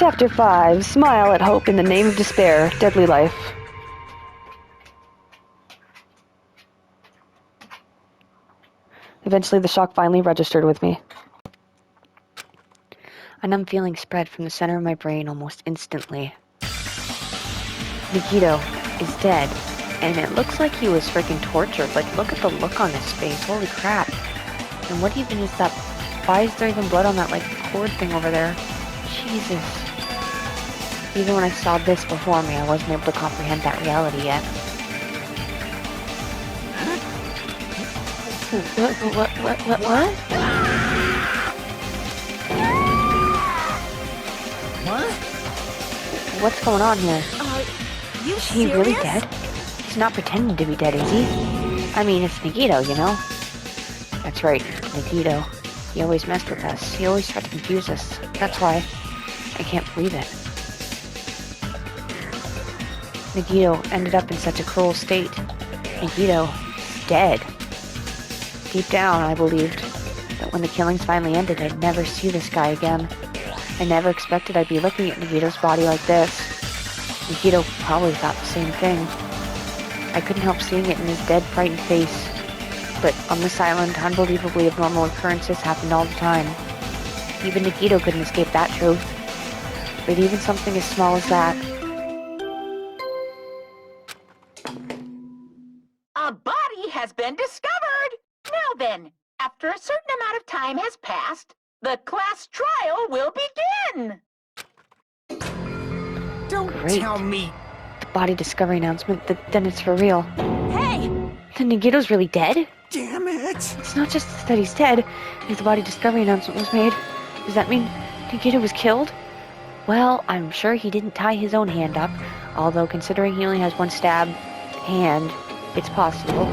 Chapter 5. Smile at hope in the name of despair. Deadly life. Eventually, the shock finally registered with me. A numb feeling spread from the center of my brain almost instantly. Nikito is dead, and it looks like he was freaking tortured. Like, look at the look on his face. Holy crap. And what even is that? Why is there even blood on that, like, cord thing over there? Jesus. Even when I saw this before me, I wasn't able to comprehend that reality yet. What? What? What's going on here? You Is he really dead? He's not pretending to be dead, is he? I mean, it's Nikito, you know? That's right, Nikito. He always messed with us. He always tried to confuse us. That's why. I can't believe it. Nikito ended up in such a cruel state. Nikito is dead. Deep down, I believed that when the killings finally ended, I'd never see this guy again. I never expected I'd be looking at Nikito's body like this. Nikito probably thought the same thing. I couldn't help seeing it in his dead, frightened face. But on this island, unbelievably abnormal occurrences happened all the time. Even Nikito couldn't escape that truth. But even something as small as that. A body has been discovered! Now then, after a certain amount of time has passed, the class trial will begin! Don't Great. tell me... The body discovery announcement, then it's for real. Hey! Then Nikito's really dead? Damn it! It's not just that he's dead. If the body discovery announcement was made, does that mean Nikito was killed? Well, I'm sure he didn't tie his own hand up, although considering he only has one stab hand, it's possible.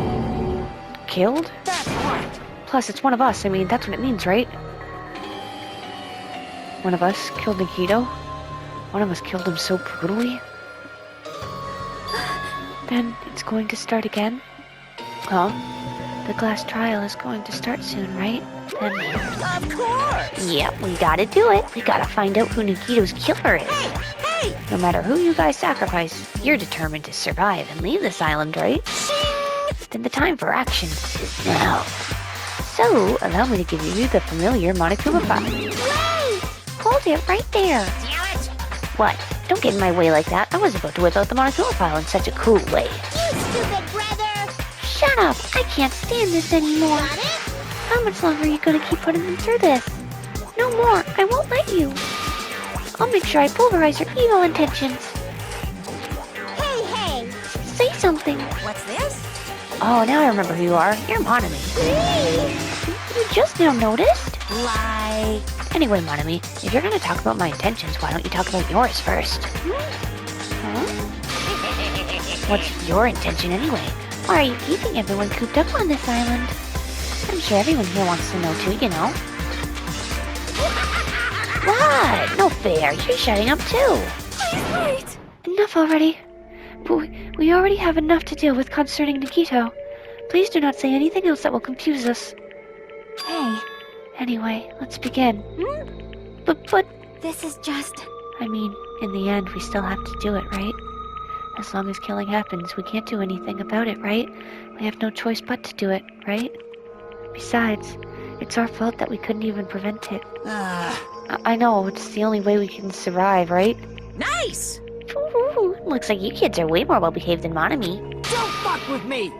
Killed? That's right! Plus, it's one of us. I mean, that's what it means, right? One of us killed Nikito? One of us killed him so brutally? Then it's going to start again? Huh? The class trial is going to start soon, right? Then... Of course! Yep, we gotta do it. We gotta find out who Nikito's killer is. Hey! No matter who you guys sacrifice, you're determined to survive and leave this island, right? Then the time for action is now. So, allow me to give you the familiar Monokuma file. Wait! Hold it right there. Damn it! What? Don't get in my way like that. I was about to whip out the Monokuma file in such a cool way. You stupid brother! Shut up! I can't stand this anymore. Got it? How much longer are you gonna keep putting them through this? No more. I won't let you. I'll make sure I pulverize your evil intentions. Hey! Say something. What's this? Oh, now I remember who you are. You're Monami. You just now noticed? Like... Anyway, Monami, if you're gonna talk about my intentions, why don't you talk about yours first? Huh? What's your intention anyway? Why are you keeping everyone cooped up on this island? I'm sure everyone here wants to know too, you know. What? No fair. You're shutting up too. Wait! Enough already. We already have enough to deal with concerning Nikito. Please do not say anything else that will confuse us. Hey, Anyway, let's begin. But... this is just... I mean, in the end, we still have to do it, right? As long as killing happens, we can't do anything about it, right? We have no choice but to do it, right? Besides, it's our fault that we couldn't even prevent it. I know, it's the only way we can survive, right? Nice! Ooh, looks like you kids are way more well-behaved than Monami. Don't fuck with me!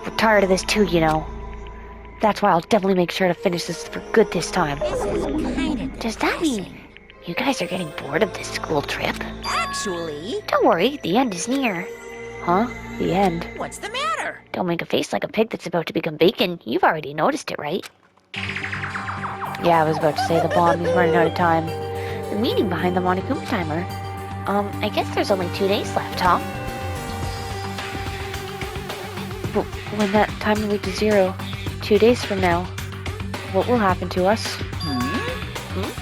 We're tired of this too, you know. That's why I'll definitely make sure to finish this for good this time. This is kinda Does that mean you guys are getting bored of this school trip? Actually... Don't worry, the end is near. Huh? The end? What's the matter? Don't make a face like a pig that's about to become bacon. You've already noticed it, right? Yeah, I was about to say the bomb is running out of time. The meaning behind the Monokuma timer. I guess there's only 2 days left, huh? When that timer reaches 0, 2 days from now, what will happen to us?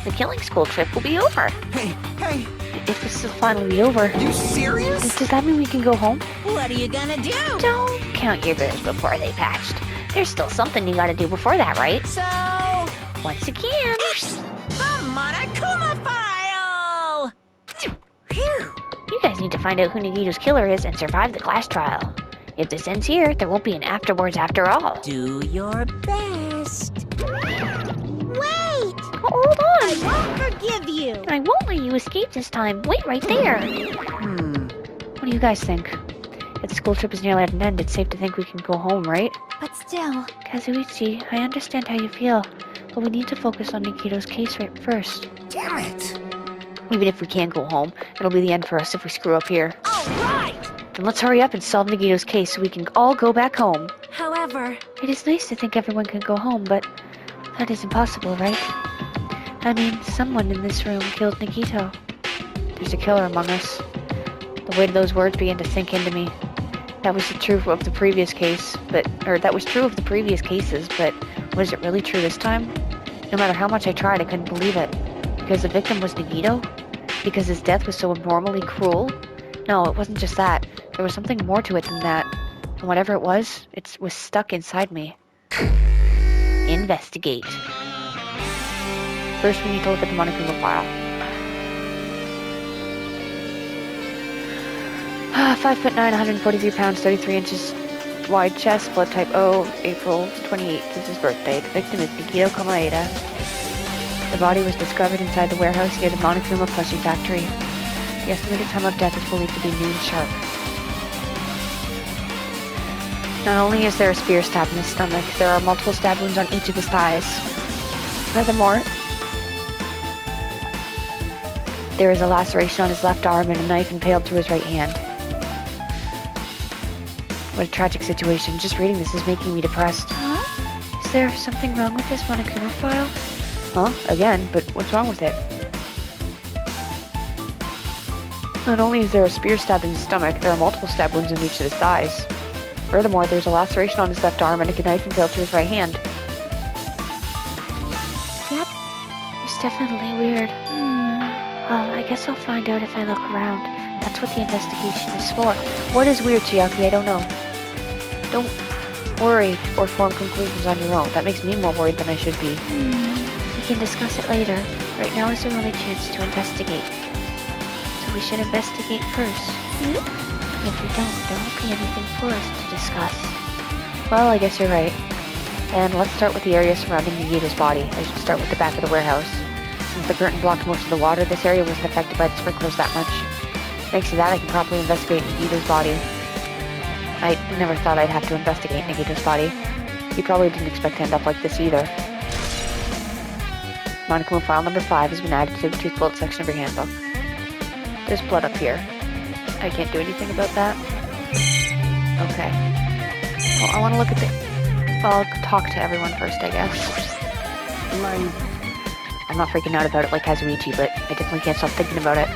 The killing school trip will be over. Hey! If this will finally be over, You serious? does that mean we can go home? What are you gonna do? Don't count your birds before they patched. There's still something you gotta do before that, right? So... Once again. It's the Monokuma file! find out who Nagito's killer is and survive the class trial. If this ends here, there won't be an afterwards after all. Do your best. Wait! Hold on! I won't forgive you! I won't let you escape this time. Wait right there. What do you guys think? If the school trip is nearly at an end, it's safe to think we can go home, right? But still... Kazuichi, I understand how you feel, but we need to focus on Nikito's case right first. Damn it! Even if we can't go home, it'll be the end for us if we screw up here. Alright! Then let's hurry up and solve Nikito's case so we can all go back home. However... It is nice to think everyone can go home, but that is impossible, right? I mean, someone in this room killed Nikito. There's a killer among us. The weight of those words began to sink into me. That was true of the previous case, that was true of the previous cases, but was it really true this time? No matter how much I tried, I couldn't believe it. Because the victim was Nagito? Because his death was so abnormally cruel? No, it wasn't just that. There was something more to it than that. And whatever it was stuck inside me. Investigate. First, we need to look at the Monokuma file. 5'9", 143 pounds, 33 inches wide chest, blood type O, April 28th is his birthday. The victim is Nikito Komaeda. The body was discovered inside the warehouse near the Monokuma plushie factory. The estimated time of death is believed to be noon sharp. Not only is there a spear stab in his stomach, there are multiple stab wounds on each of his thighs. Furthermore, there is a laceration on his left arm and a knife impaled through his right hand. What a tragic situation. Just reading this is making me depressed. Huh? Is there something wrong with this Monokuma file? Huh? Again, but what's wrong with it? Not only is there a spear stab in his stomach, there are multiple stab wounds in each of his thighs. Furthermore, there's a laceration on his left arm and a knife impaled through his right hand. Yep. It's definitely weird. Well, I guess I'll find out if I look around. That's what the investigation is for. What is weird, Chiaki? I don't know. Don't worry or form conclusions on your own. That makes me more worried than I should be. We can discuss it later. Right now is our only chance to investigate. So we should investigate first. See? If we don't, there won't be anything for us to discuss. Well, I guess you're right. And let's start with the area surrounding Nagito's body. I should start with the back of the warehouse. Since the curtain blocked most of the water, this area wasn't affected by the sprinklers that much. Thanks to that, I can properly investigate Nagito's body. I never thought I'd have to investigate Nagito's body. You probably didn't expect to end up like this either. Monokuma file number 5 has been added to the tooth bullet section of your handbook. There's blood up here. I can't do anything about that. Okay. Well, I want to look at the... I'll talk to everyone first, I guess. I'm not freaking out about it like Kazuichi, but I definitely can't stop thinking about it.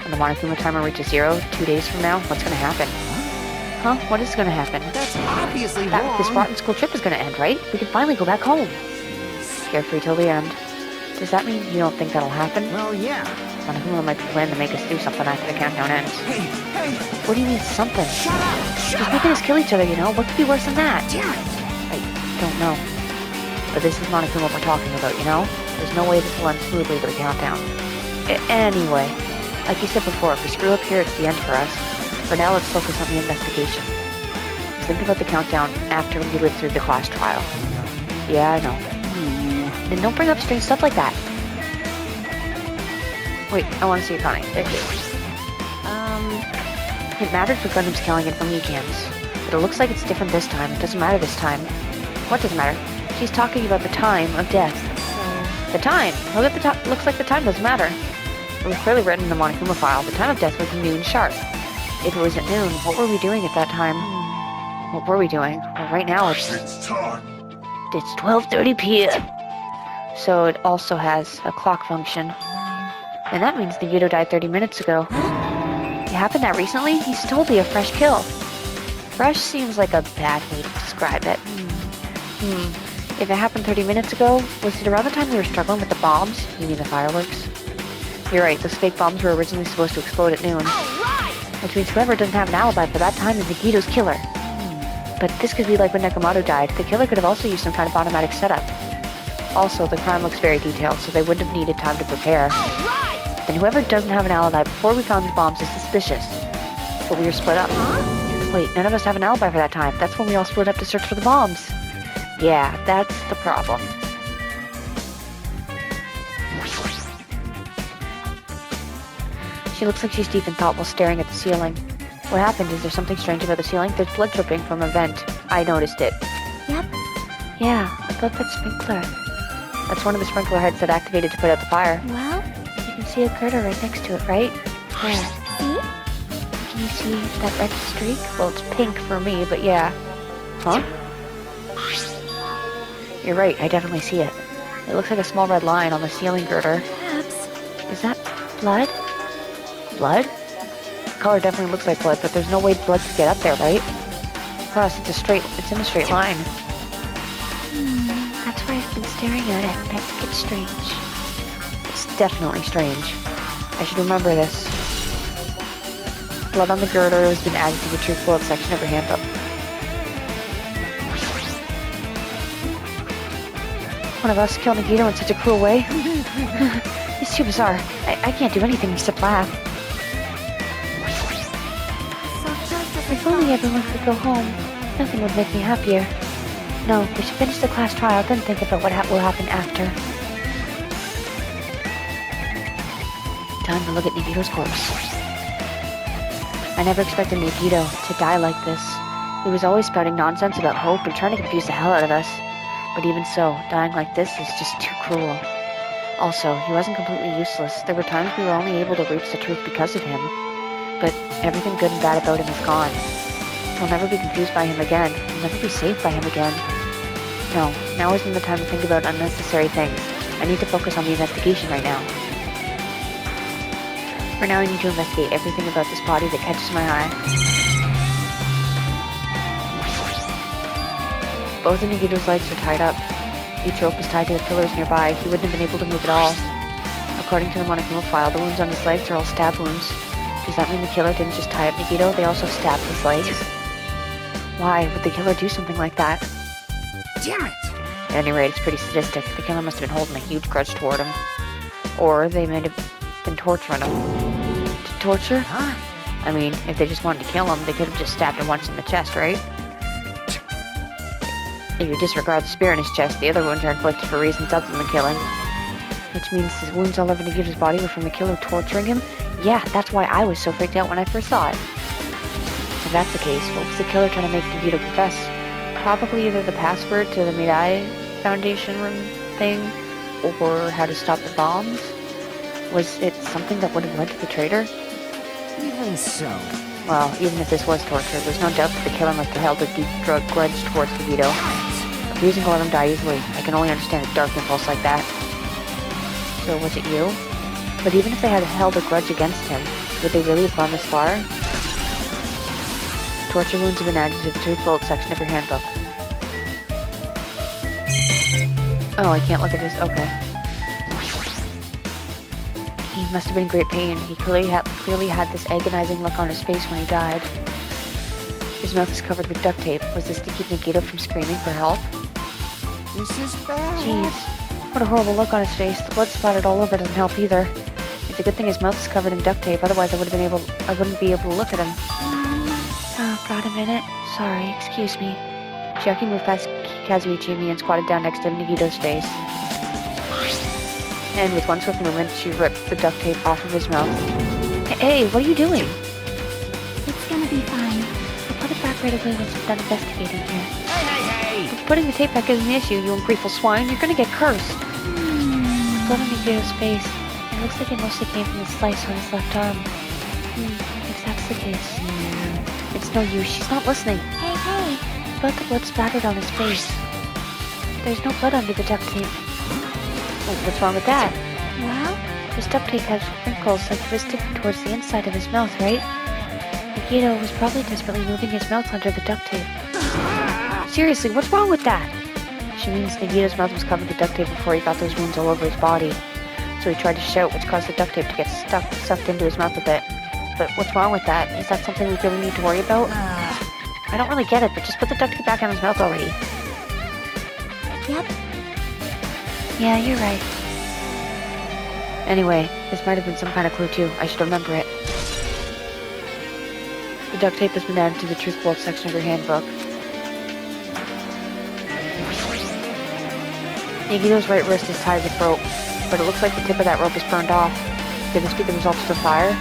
When the Monokuma timer reaches 0, 2 days from now, what's gonna happen? Huh? What is gonna happen? That's obviously wrong. This rotten school trip is gonna end, right? We can finally go back home. Carefree till the end. Does that mean you don't think that'll happen? Well, yeah. Monokuma might plan to make us do something after the countdown ends. Hey! What do you mean, something? Shut up! Just making us kill each other, you know? What could be worse than that? Damn it! I don't know. But this is Monokuma we're talking about, you know? There's no way this will end smoothly to the countdown. Anyway, like you said before, if we screw up here, it's the end for us. For now, let's focus on the investigation. Think about the countdown after we live through the class trial. Yeah, I know. Then don't bring up strange stuff like that. Wait, I want to see Akane. There she is. It mattered for Gundam's killing and for Mikan's. But it looks like it's different this time. It doesn't matter this time. What doesn't matter? She's talking about the time of death. The time! Look at the time. Looks like the time doesn't matter. It was clearly written in the Monokuma file. The time of death was noon sharp. If it was at noon, what were we doing at that time? What were we doing? Well, right now it's 12:30 p.m. So it also has a clock function. And that means Nagito died 30 minutes ago. It happened that recently? He's totally a fresh kill. Fresh seems like a bad way to describe it. If it happened 30 minutes ago, was it around the time we were struggling with the bombs? You mean the fireworks? You're right, those fake bombs were originally supposed to explode at noon. Which means whoever doesn't have an alibi for that time is Nagito's killer. But this could be like when Nakamoto died. The killer could have also used some kind of automatic setup. Also, the crime looks very detailed, so they wouldn't have needed time to prepare. Then whoever doesn't have an alibi before we found the bombs is suspicious. but we were split up. Wait, none of us have an alibi for that time. That's when we all split up to search for the bombs. Yeah, that's the problem. She looks like she's deep in thought while staring at the ceiling. What happened? Is there something strange about the ceiling? There's blood dripping from a vent. I noticed it. Yep. Yeah, a blood vent sprinkler. That's one of the sprinkler heads that activated to put out the fire. Well, You can see a critter right next to it, right? There. see? Can you see that red streak? Well, it's pink for me, but yeah. Huh? You're right, I definitely see it. It looks like a small red line on the ceiling girder. Perhaps. Is that blood? Blood? The color definitely looks like blood, but there's no way blood could get up there, right? Plus, it's in a straight line. That's why I've been staring at it, and I think it's strange. It's definitely strange. I should remember this. Blood on the girder has been added to the truth bullet section of her handbook. One of us killed Nagito in such a cruel way. It's too bizarre. I can't do anything except laugh. So just as If only everyone could go home, nothing would make me happier. No, we should finish the class trial, then think about what will happen after. Time to look at Nagito's corpse. I never expected Nagito to die like this. He was always spouting nonsense about hope and trying to confuse the hell out of us. But even so, dying like this is just too cruel. Also, he wasn't completely useless. There were times we were only able to reach the truth because of him. But everything good and bad about him is gone. We'll never be confused by him again. We'll never be saved by him again. No, now isn't the time to think about unnecessary things. I need to focus on the investigation right now. For now, I need to investigate everything about this body that catches my eye. Both of Nagito's legs are tied up. Each rope is tied to the pillars nearby. He wouldn't have been able to move at all. According to the Monokuma file, the wounds on his legs are all stab wounds. Does that mean the killer didn't just tie up Nagito? They also stabbed his legs? Why would the killer do something like that? Damn it! At any rate, it's pretty sadistic. The killer must have been holding a huge grudge toward him. Or they might have been torturing him. To torture? Huh? I mean, if they just wanted to kill him, they could have just stabbed him once in the chest, right? If you disregard the spear in his chest, the other wounds are inflicted for reasons other than killing. Which means his wounds all over Nagito's body were from the killer torturing him? Yeah, that's why I was so freaked out when I first saw it. If that's the case, what was the killer trying to make Nagito confess? Probably either the password to the Midai Foundation room thing, or how to stop the bombs? Was it something that would have led to the traitor? Even so. Well, even if this was torture, there's no doubt that the killer must have held a deep drug grudge towards Nagito. Refusing to let him die easily, I can only understand a dark impulse like that. So was it you? But even if they had held a grudge against him, would they really have gone this far? Torture wounds have been added to the truth bullet section of your handbook. Oh, I can't look at this. Okay. He must have been in great pain. He clearly had this agonizing look on his face when he died. His mouth is covered with duct tape. Was this to keep Nagito from screaming for help? This is bad. Jeez, what a horrible look on his face. The blood splattered all over doesn't help either. It's a good thing his mouth is covered in duct tape, otherwise I wouldn't be able to look at him. Oh, got a minute? Sorry, excuse me. Chiaki moved past Kazuichi and squatted down next to Nagito's face. And with one swift movement, she ripped the duct tape off of his mouth. Hey, what are you doing? It's gonna be fine. I'll put it back right away once we're done investigating here. Hey! If putting the tape back isn't the issue, you ungrateful swine. You're gonna get cursed. Blood on Nagito's face. It looks like it mostly came from the slice on his left arm. If that's the case. It's no use. She's not listening. Hey! But the blood splattered on his face. There's no blood under the duct tape. Well, what's wrong with that? Well, This duct tape has wrinkles like it was sticking towards the inside of his mouth, right? Nagito was probably desperately moving his mouth under the duct tape. Seriously, what's wrong with that? She means Nagito's mouth was covered with duct tape before he got those wounds all over his body. So he tried to shout, which caused the duct tape to get sucked into his mouth a bit. But what's wrong with that? Is that something we really need to worry about? I don't really get it, but just put the duct tape back on his mouth already. yep. Yeah, you're right. Anyway, this might have been some kind of clue too. I should remember it. The duct tape has been added to the truth bolt section of your handbook. Nagito's right wrist is tied with rope, but it looks like the tip of that rope is burned off. Could this be the result of the fire?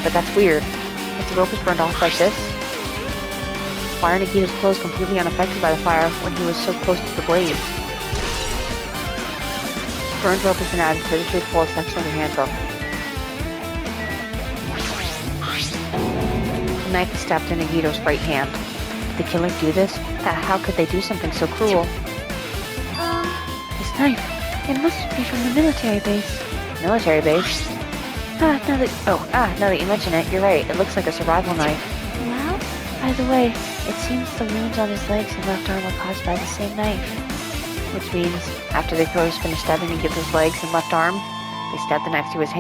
But that's weird. If the rope is burned off like this, why are Nagito's clothes completely unaffected by the fire when he was so close to the blaze? Burned rope has been added to the truth bolt section of your handbook. The knife is stabbed in Nagito's right hand. Did the killer do this? How could they do something so cruel? This knife. It must be from the military base. Military base? Now that you mention it, you're right. It looks like a survival knife. Well? By the way, it seems the wounds on his legs and left arm were caused by the same knife. Which means, after the killers finished stabbing Nagito's legs and left arm, they stabbed the knife to his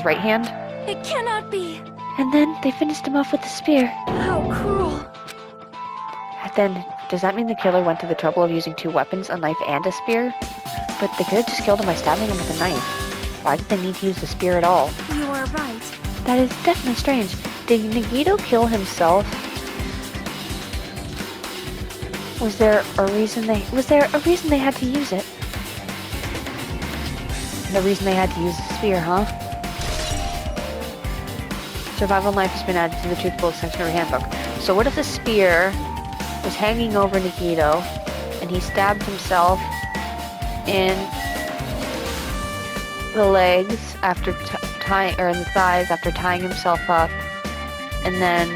right hand. It cannot be. And then they finished him off with a spear. How cruel. Then, does that mean the killer went to the trouble of using two weapons, a knife and a spear? But they could have just killed him by stabbing him with a knife. Why did they need to use the spear at all? You are right. That is definitely strange. Did Nagito kill himself? Was there a reason they had to use it? The reason they had to use the spear, huh? Survival knife has been added to the truth bolt section of your handbook. So what if the spear was hanging over Nagito and he stabbed himself in the legs after or in the thighs after tying himself up, and then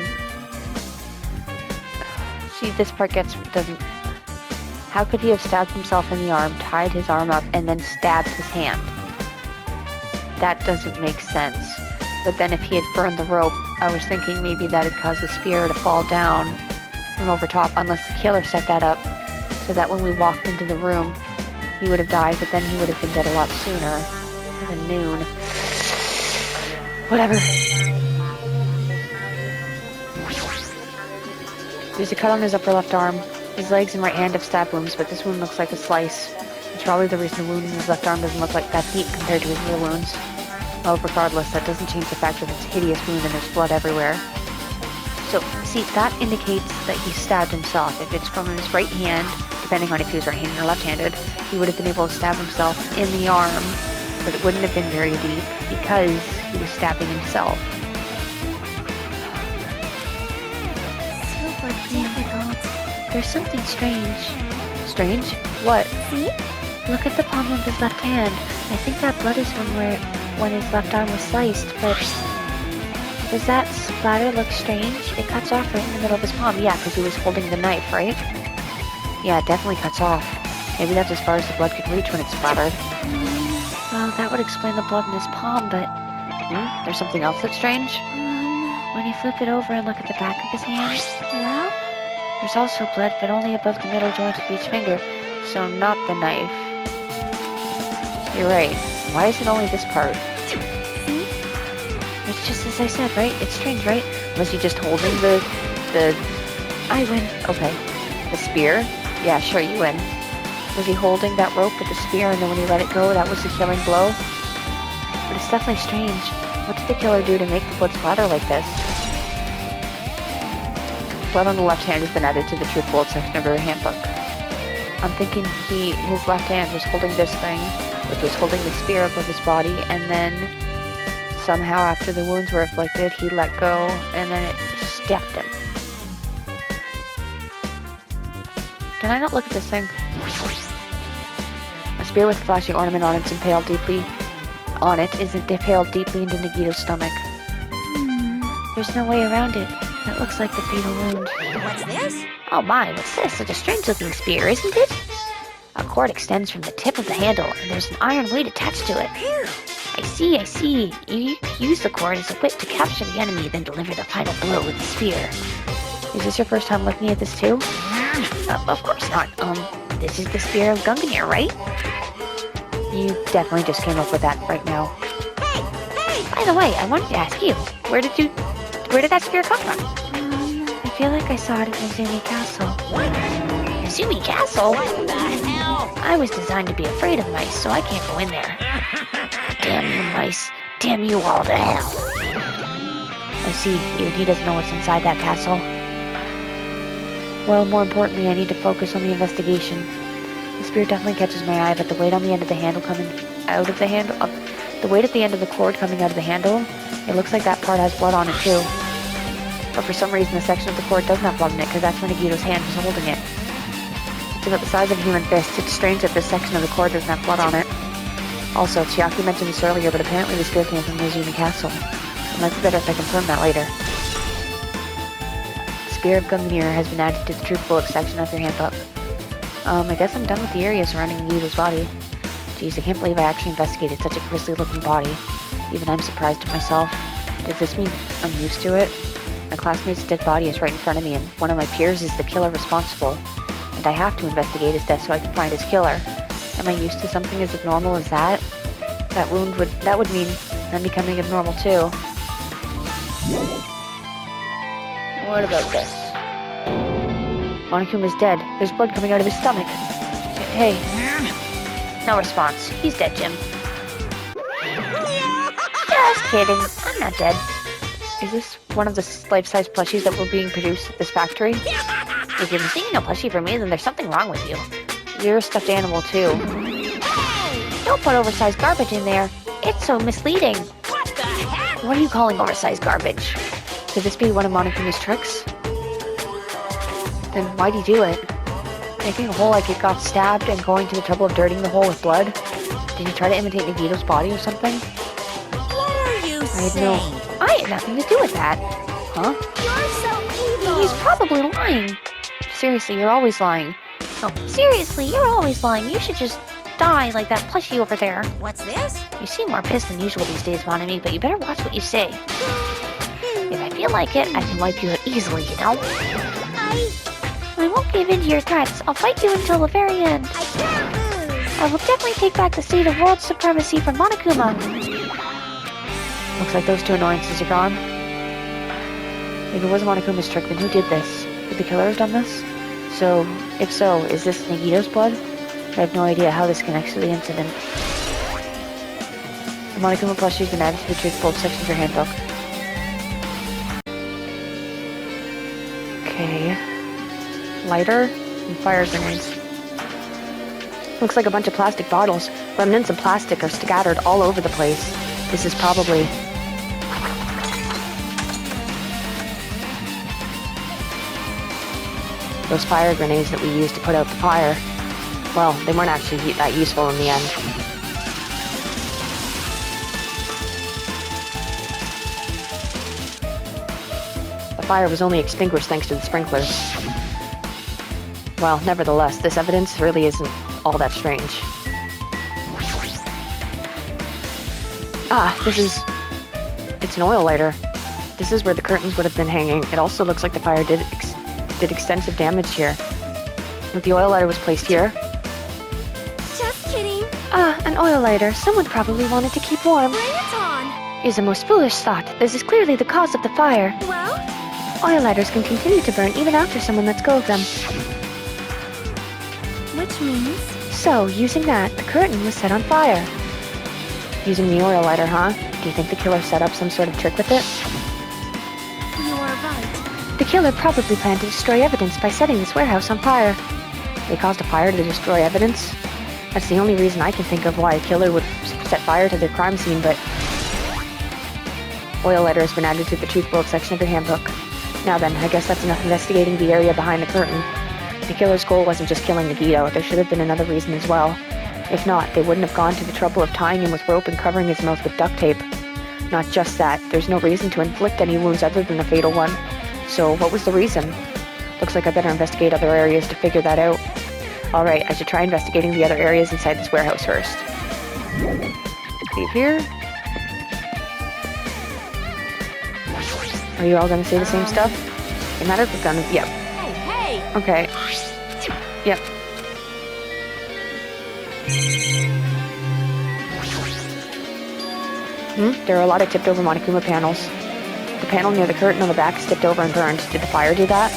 see, this part doesn't. How could he have stabbed himself in the arm, tied his arm up, and then stabbed his hand? That doesn't make sense. But then if he had burned the rope, I was thinking maybe that had caused the spear to fall down from over top, unless the killer set that up so that when we walked into the room, he would have died, but then he would have been dead a lot sooner than noon. Whatever. There's a cut on his upper left arm. His legs and right hand have stab wounds, but this wound looks like a slice. It's probably the reason the wound in his left arm doesn't look like that deep compared to his real wounds. Well, regardless, that doesn't change the fact that it's a hideous wound and there's blood everywhere. So, see, that indicates that he stabbed himself. If it's from his right hand, depending on if he was right-handed or left-handed, he would have been able to stab himself in the arm, but it wouldn't have been very deep because he was stabbing himself. Super difficult. There's something strange. Strange? What? See? Look at the palm of his left hand. I think that blood is from when his left arm was sliced, but does that splatter look strange? It cuts off right in the middle of his palm. Yeah, because he was holding the knife, right? Yeah, it definitely cuts off. Maybe that's as far as the blood could reach when it splattered. Well, that would explain the blood in his palm, but there's something else that's strange. When you flip it over and look at the back of his hand, Well? there's also blood, but only above the middle joint of each finger, so not the knife. You're right. Why is it only this part? See? It's just as I said, right? It's strange, right? Was he just holding the... I win. Okay. The spear? Yeah, sure, you win. Was he holding that rope with the spear, and then when he let it go, that was the killing blow? But it's definitely strange. What did the killer do to make the blood splatter like this? Blood on the left hand has been added to the truth bolt section of your handbook. I'm thinking his left hand was holding this thing, which was holding the spear above his body, and then somehow after the wounds were inflicted, he let go, and then it stabbed him. Can I not look at this thing? A spear with a flashing ornament on it is impaled deeply into Nagito's stomach. There's no way around it. That looks like the fatal wound. What's this? Oh my, what's this? Such a strange-looking spear, isn't it? A cord extends from the tip of the handle, and there's an iron weight attached to it. I see. You use the cord as a whip to capture the enemy, then deliver the final blow with the spear. Is this your first time looking at this too? Of course not. This is the spear of Gungnir, right? You definitely just came up with that right now. Hey! By the way, I wanted to ask you, where did that spear come from? I feel like I saw it in Izumi Castle. What? Izumi Castle? What the hell? I was designed to be afraid of mice, so I can't go in there. Damn you mice. Damn you all to hell. I see, even he doesn't know what's inside that castle. Well, more importantly, I need to focus on the investigation. The spear definitely catches my eye, but the weight on the end of the handle coming out of the handle, the weight at the end of the cord coming out of the handle, it looks like that part has blood on it too. But for some reason, the section of the cord doesn't have blood in it, because that's when Nagito's hand was holding it. It's about the size of a human fist. It's strange that this section of the cord doesn't have blood on it. Also, Chiaki mentioned this earlier, but apparently the spear came from Mizumi Castle. It might be better if I confirm that later. The Spear of Gungnir has been added to the Truth Bullet section of your handbook. I guess I'm done with the area surrounding Nagito's body. Geez, I can't believe I actually investigated such a grisly looking body. Even I'm surprised at myself. Does this mean I'm used to it? My classmate's dead body is right in front of me, and one of my peers is the killer responsible. And I have to investigate his death so I can find his killer. Am I used to something as abnormal as that? That would mean I'm becoming abnormal too. What about this? Monokuma's dead. There's blood coming out of his stomach. Hey. No response. He's dead, Jim. Just kidding. I'm not dead. Is this one of the life-size plushies that were being produced at this factory? If you're seeing no plushie for me, then there's something wrong with you. You're a stuffed animal, too. Don't put oversized garbage in there. It's so misleading. What the heck? What are you calling oversized garbage? Could this be one of Monokuma's tricks? Then why'd he do it? Making a hole like it got stabbed and going to the trouble of dirtying the hole with blood? Did he try to imitate Nagito's body or something? What are you I had nothing to do with that. Huh? You're so evil. He's probably lying. Seriously, you're always lying. Oh, seriously, you're always lying. You should just die like that plushie over there. What's this? You seem more pissed than usual these days, Monami, but you better watch what you say. If I feel like it, I can wipe you out easily, you know? I won't give in to your threats. I'll fight you until the very end. I can't lose. I will definitely take back the state of world supremacy from Monokuma. Looks like those two annoyances are gone. If it was Monokuma's trick, then who did this? Could the killer have done this? So, if so, is this Nagito's blood? I have no idea how this connects to the incident. The Monokuma plushie has been added to the Truth Bullet section of your handbook. Okay. Lighter and fire grenades. Looks like a bunch of plastic bottles. Remnants of plastic are scattered all over the place. This is probably... those fire grenades that we used to put out the fire. Well, they weren't actually that useful in the end. The fire was only extinguished thanks to the sprinklers. Well, nevertheless, this evidence really isn't all that strange. Ah, it's an oil lighter. This is where the curtains would have been hanging. It also looks like the fire did extensive damage here. If the oil lighter was placed here... Just kidding. Ah, an oil lighter. Someone probably wanted to keep warm. Bring it on. Is a most foolish thought. This is clearly the cause of the fire. Well, Oil lighters can continue to burn even after someone lets go of them. which means So, using that, the curtain was set on fire. Using the oil lighter, huh? Do you think the killer set up some sort of trick with it? you are right. The killer probably planned to destroy evidence by setting this warehouse on fire. They caused a fire to destroy evidence? That's the only reason I can think of why a killer would set fire to the crime scene, but... Oil lighter has been added to the Truth Bullet section of your handbook. Now then, I guess that's enough investigating the area behind the curtain. The killer's goal wasn't just killing Nagito, there should have been another reason as well. If not, they wouldn't have gone to the trouble of tying him with rope and covering his mouth with duct tape. Not just that, there's no reason to inflict any wounds other than a fatal one. So, what was the reason? Looks like I better investigate other areas to figure that out. Alright, I should try investigating the other areas inside this warehouse first. Leave here. Are you all gonna say the same stuff? No matter if we're gonna... Yep. Hey, Okay. Yep. There are a lot of tipped over Monokuma panels. The panel near the curtain on the back is tipped over and burned. Did the fire do that?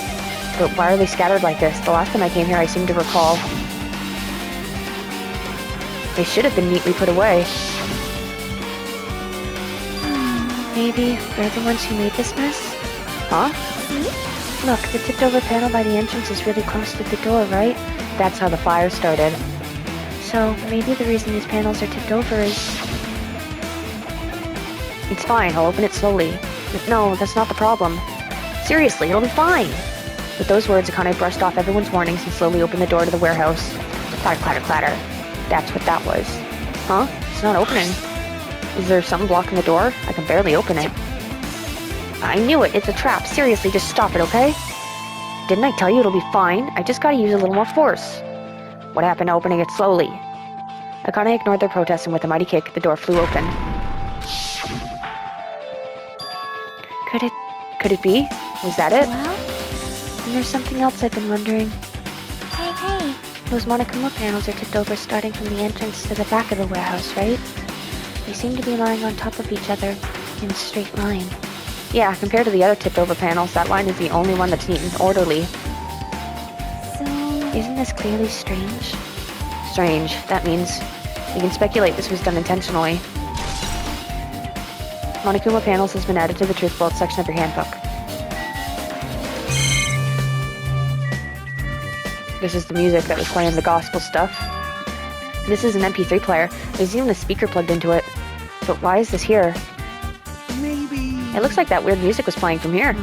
But why are they scattered like this? The last time I came here I seem to recall... They should have been neatly put away. Maybe they're the ones who made this mess? Huh? See? Look, the tipped over panel by the entrance is really close to the door, right? That's how the fire started. So, maybe the reason these panels are tipped over is... It's fine, I'll open it slowly. No, that's not the problem. Seriously, it'll be fine! With those words, Akane brushed off everyone's warnings and slowly opened the door to the warehouse. Clatter, clatter, clatter. That's what that was. Huh? It's not opening. Is there something blocking the door? I can barely open it. I knew it! It's a trap! Seriously, just stop it, okay? Didn't I tell you it'll be fine? I just gotta use a little more force. What happened to opening it slowly? Akane ignored their protest and with a mighty kick, the door flew open. Could it be? Was that it? Well? And there's something else I've been wondering. Hey. Those Monokuma panels are tipped over starting from the entrance to the back of the warehouse, right? They seem to be lying on top of each other in a straight line. Yeah, compared to the other tipped over panels, that line is the only one that's neat and orderly. So... Isn't this clearly strange? Strange. That means we can speculate this was done intentionally. Monokuma panels has been added to the truth bolt section of your handbook. This is the music that was playing the gospel stuff. This is an MP3 player. There's even a speaker plugged into it. But why is this here? Maybe... It looks like that weird music was playing from here.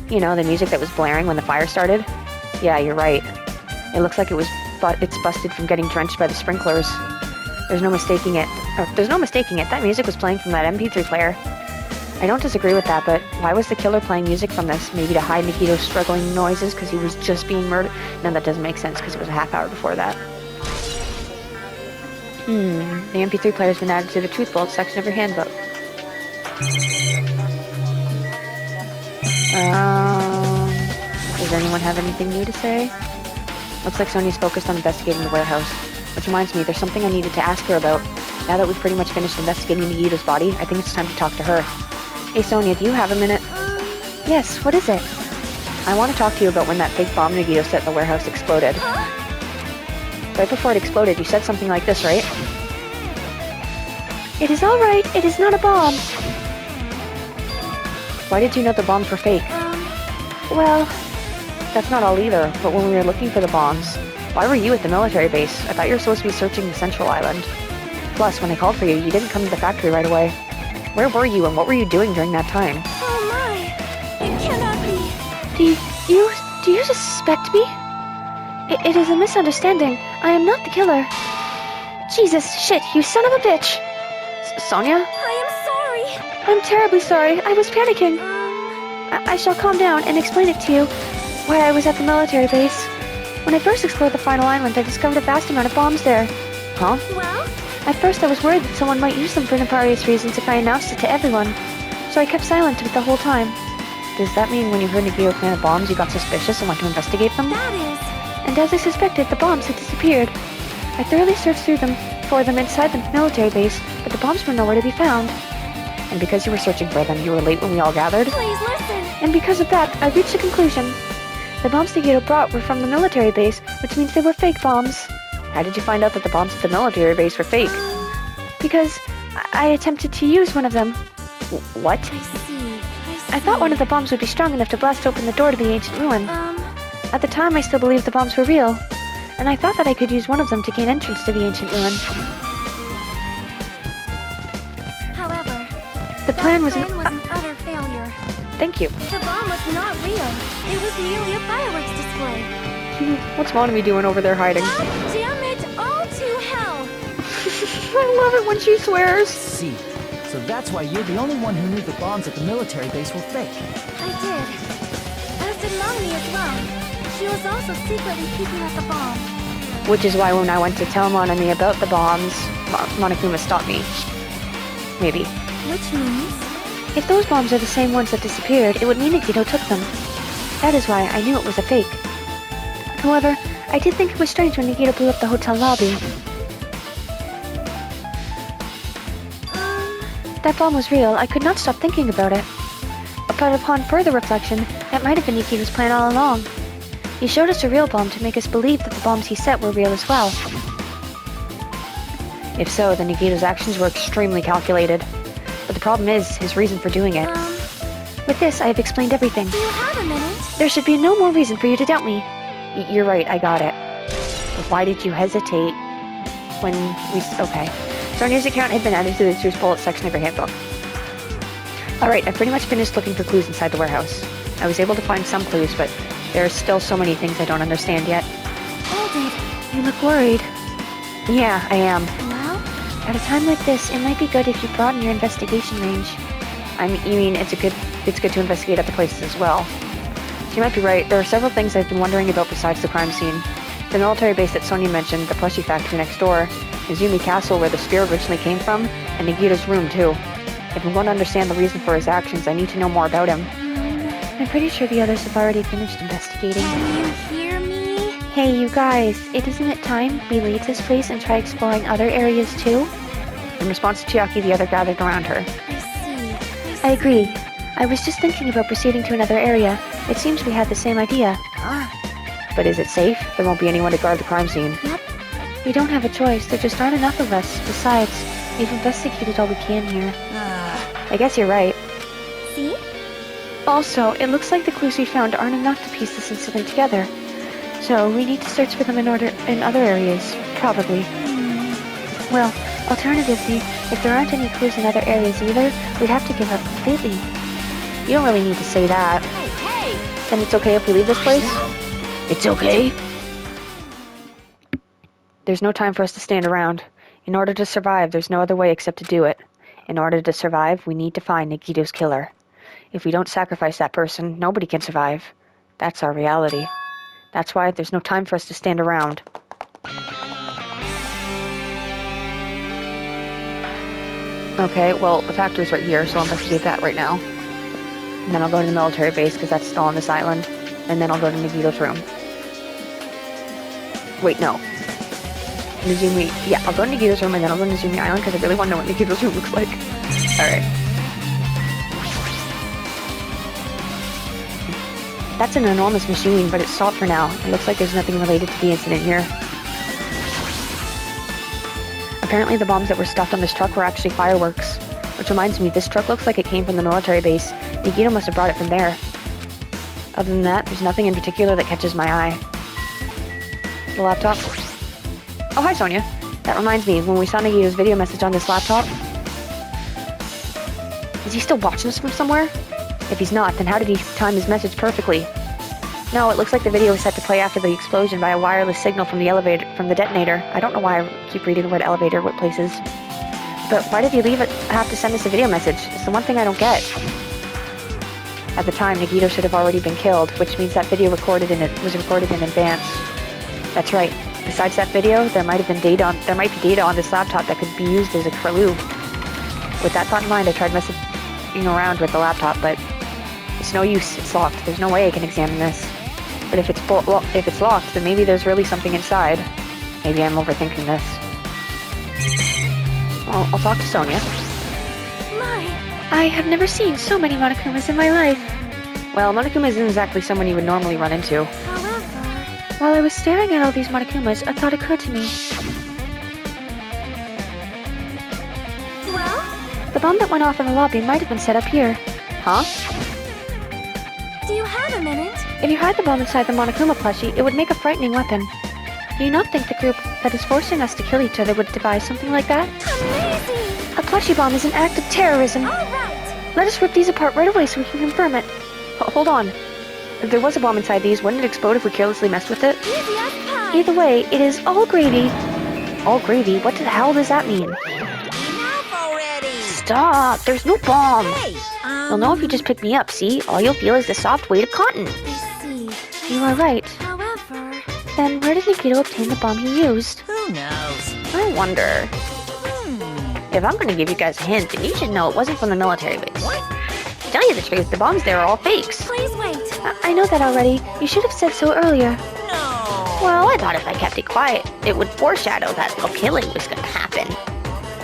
You know, the music that was blaring when the fire started? Yeah, you're right. It looks like it's busted from getting drenched by the sprinklers. There's no mistaking it. There's no mistaking it. That music was playing from that MP3 player. I don't disagree with that, but why was the killer playing music from this? Maybe to hide Nikito's struggling noises because he was just being murdered? No, that doesn't make sense because it was a half hour before that. The MP3 player's been added to the truth bolt section of your handbook. Does anyone have anything new to say? Looks like Sonia's focused on investigating the warehouse. Which reminds me, there's something I needed to ask her about. Now that we've pretty much finished investigating Nagito's body, I think it's time to talk to her. Hey Sonia, do you have a minute? Yes, what is it? I want to talk to you about when that fake bomb Nagito set in the warehouse exploded. Right before it exploded, you said something like this, right? It is alright, it is not a bomb. Why did you know the bombs were fake? Well, that's not all either, but when we were looking for the bombs, why were you at the military base? I thought you were supposed to be searching the central island. Plus, when I called for you, you didn't come to the factory right away. Where were you and what were you doing during that time? Oh my! It cannot be! Do you suspect me? It is a misunderstanding. I am not the killer. Jesus, shit, you son of a bitch! Sonia? I am sorry! I'm terribly sorry. I was panicking. I shall calm down and explain it to you. Why I was at the military base. When I first explored the final island, I discovered a vast amount of bombs there. Huh? Well? At first I was worried that someone might use them for nefarious reasons if I announced it to everyone. So I kept silent the whole time. Does that mean when you heard Nagito plant bombs, you got suspicious and went to investigate them? That is... And as I suspected, the bombs had disappeared. I thoroughly searched for them inside the military base, but the bombs were nowhere to be found. And because you were searching for them, you were late when we all gathered? Please listen! And because of that, I reached a conclusion. The bombs Nagito brought were from the military base, which means they were fake bombs. How did you find out that the bombs at the military base were fake? Because I attempted to use one of them. What? I see. I thought one of the bombs would be strong enough to blast open the door to the ancient ruin. At the time, I still believed the bombs were real, and I thought that I could use one of them to gain entrance to the ancient ruin. However, The plan was an utter failure. Thank you. The bomb was not real. It was merely a fireworks display. What's Monomi doing over there hiding? Oh, damn it all to hell! I love it when she swears. See, so that's why you're the only one who knew the bombs at the military base were fake. I did. As did Mommy as well. She was also secretly peeking at the bomb. Which is why when I went to tell Monomi about the bombs, Monokuma stopped me. Maybe. Which means? If those bombs are the same ones that disappeared, it would mean Nagito took them. That is why I knew it was a fake. However, I did think it was strange when Nagito blew up the hotel lobby. That bomb was real. I could not stop thinking about it. But upon further reflection, that might have been Nikito's plan all along. He showed us a real bomb to make us believe that the bombs he set were real as well. If so, then Nagito's actions were extremely calculated. But the problem is his reason for doing it. With this, I have explained everything. Do you have a minute? There should be no more reason for you to doubt me. You're right, I got it. But why did you hesitate when we... Okay. Sonia's account had been added to the Truce Bullet section of your handbook. Alright, I pretty much finished looking for clues inside the warehouse. I was able to find some clues, but there are still so many things I don't understand yet. Hold it. You look worried. Yeah, I am. Well? At a time like this, it might be good if you broaden your investigation range. You mean it's good to investigate other places as well. You might be right. There are several things I've been wondering about besides the crime scene. The military base that Sonia mentioned, the plushie factory next door, Izumi Castle where the spear originally came from, and Nagita's room too. If I'm going to understand the reason for his actions, I need to know more about him. I'm pretty sure the others have already finished investigating. Can you hear me? Hey, you guys, isn't it time we leave this place and try exploring other areas too? In response to Chiaki, the other gathered around her. I see. I agree. I was just thinking about proceeding to another area. It seems we had the same idea. But is it safe? There won't be anyone to guard the crime scene. Yep. We don't have a choice. There just aren't enough of us. Besides, we've investigated all we can here. I guess you're right. See? Also, it looks like the clues we found aren't enough to piece this incident together. So, we need to search for them in other areas. Probably. Well, alternatively, if there aren't any clues in other areas either, we'd have to give up completely. You don't really need to say that. Hey! Then it's okay if we leave this place? It's okay? There's no time for us to stand around. In order to survive, there's no other way except to do it. In order to survive, we need to find Nagito's killer. If we don't sacrifice that person, nobody can survive. That's our reality. That's why there's no time for us to stand around. Okay, well, the factory's right here, so I'll investigate that right now. And then I'll go to the military base, because that's still on this island. And then I'll go to Nagito's room. Wait, no. Nizumi... Yeah, I'll go to Nagito's room, and then I'll go to Nizumi Island, because I really want to know what Nagito's room looks like. Alright. That's an enormous machine, but it's stopped for now. It looks like there's nothing related to the incident here. Apparently the bombs that were stuffed on this truck were actually fireworks. Which reminds me, this truck looks like it came from the military base. Nagito must have brought it from there. Other than that, there's nothing in particular that catches my eye. The laptop. Oh, hi, Sonia. That reminds me, when we saw Nagito's video message on this laptop... Is he still watching us from somewhere? If he's not, then how did he time his message perfectly? No, it looks like the video was set to play after the explosion by a wireless signal from the detonator. I don't know why I keep reading the word elevator with places. But why did he have to send us a video message? It's the one thing I don't get. At the time, Nagito should have already been killed, which means that video was recorded in advance. That's right. Besides that video, there might be data on this laptop that could be used as a clue. With that thought in mind, I tried messaging around with the laptop, but it's no use. It's locked. There's no way I can examine this. But if it's locked, then maybe there's really something inside. Maybe I'm overthinking this. Well, I'll talk to Sonia. My! I have never seen so many Monokumas in my life. Well, Monokuma isn't exactly someone you would normally run into. However... While I was staring at all these Monokumas, a thought occurred to me. Well? The bomb that went off in the lobby might have been set up here. Huh? Do you have a minute? If you hide the bomb inside the Monokuma plushie, it would make a frightening weapon. Do you not think the group that is forcing us to kill each other would devise something like that? Amazing! A plushie bomb is an act of terrorism. Alright! Let us rip these apart right away so we can confirm it. Hold on. If there was a bomb inside these, wouldn't it explode if we carelessly messed with it? Easy as pie! Either way, it is all gravy. All gravy? What the hell does that mean? Enough already! Stop! There's no bomb! Hey! You'll know if you just pick me up, see? All you'll feel is the soft weight of cotton. I see. You are right. However... Then where did Nagito obtain the bomb he used? Who knows? I wonder. If I'm going to give you guys a hint, then you should know it wasn't from the military base. What? To tell you the truth, the bombs there are all fakes. Please wait. I know that already. You should have said so earlier. No! Well, I thought if I kept it quiet, it would foreshadow that the killing was going to happen.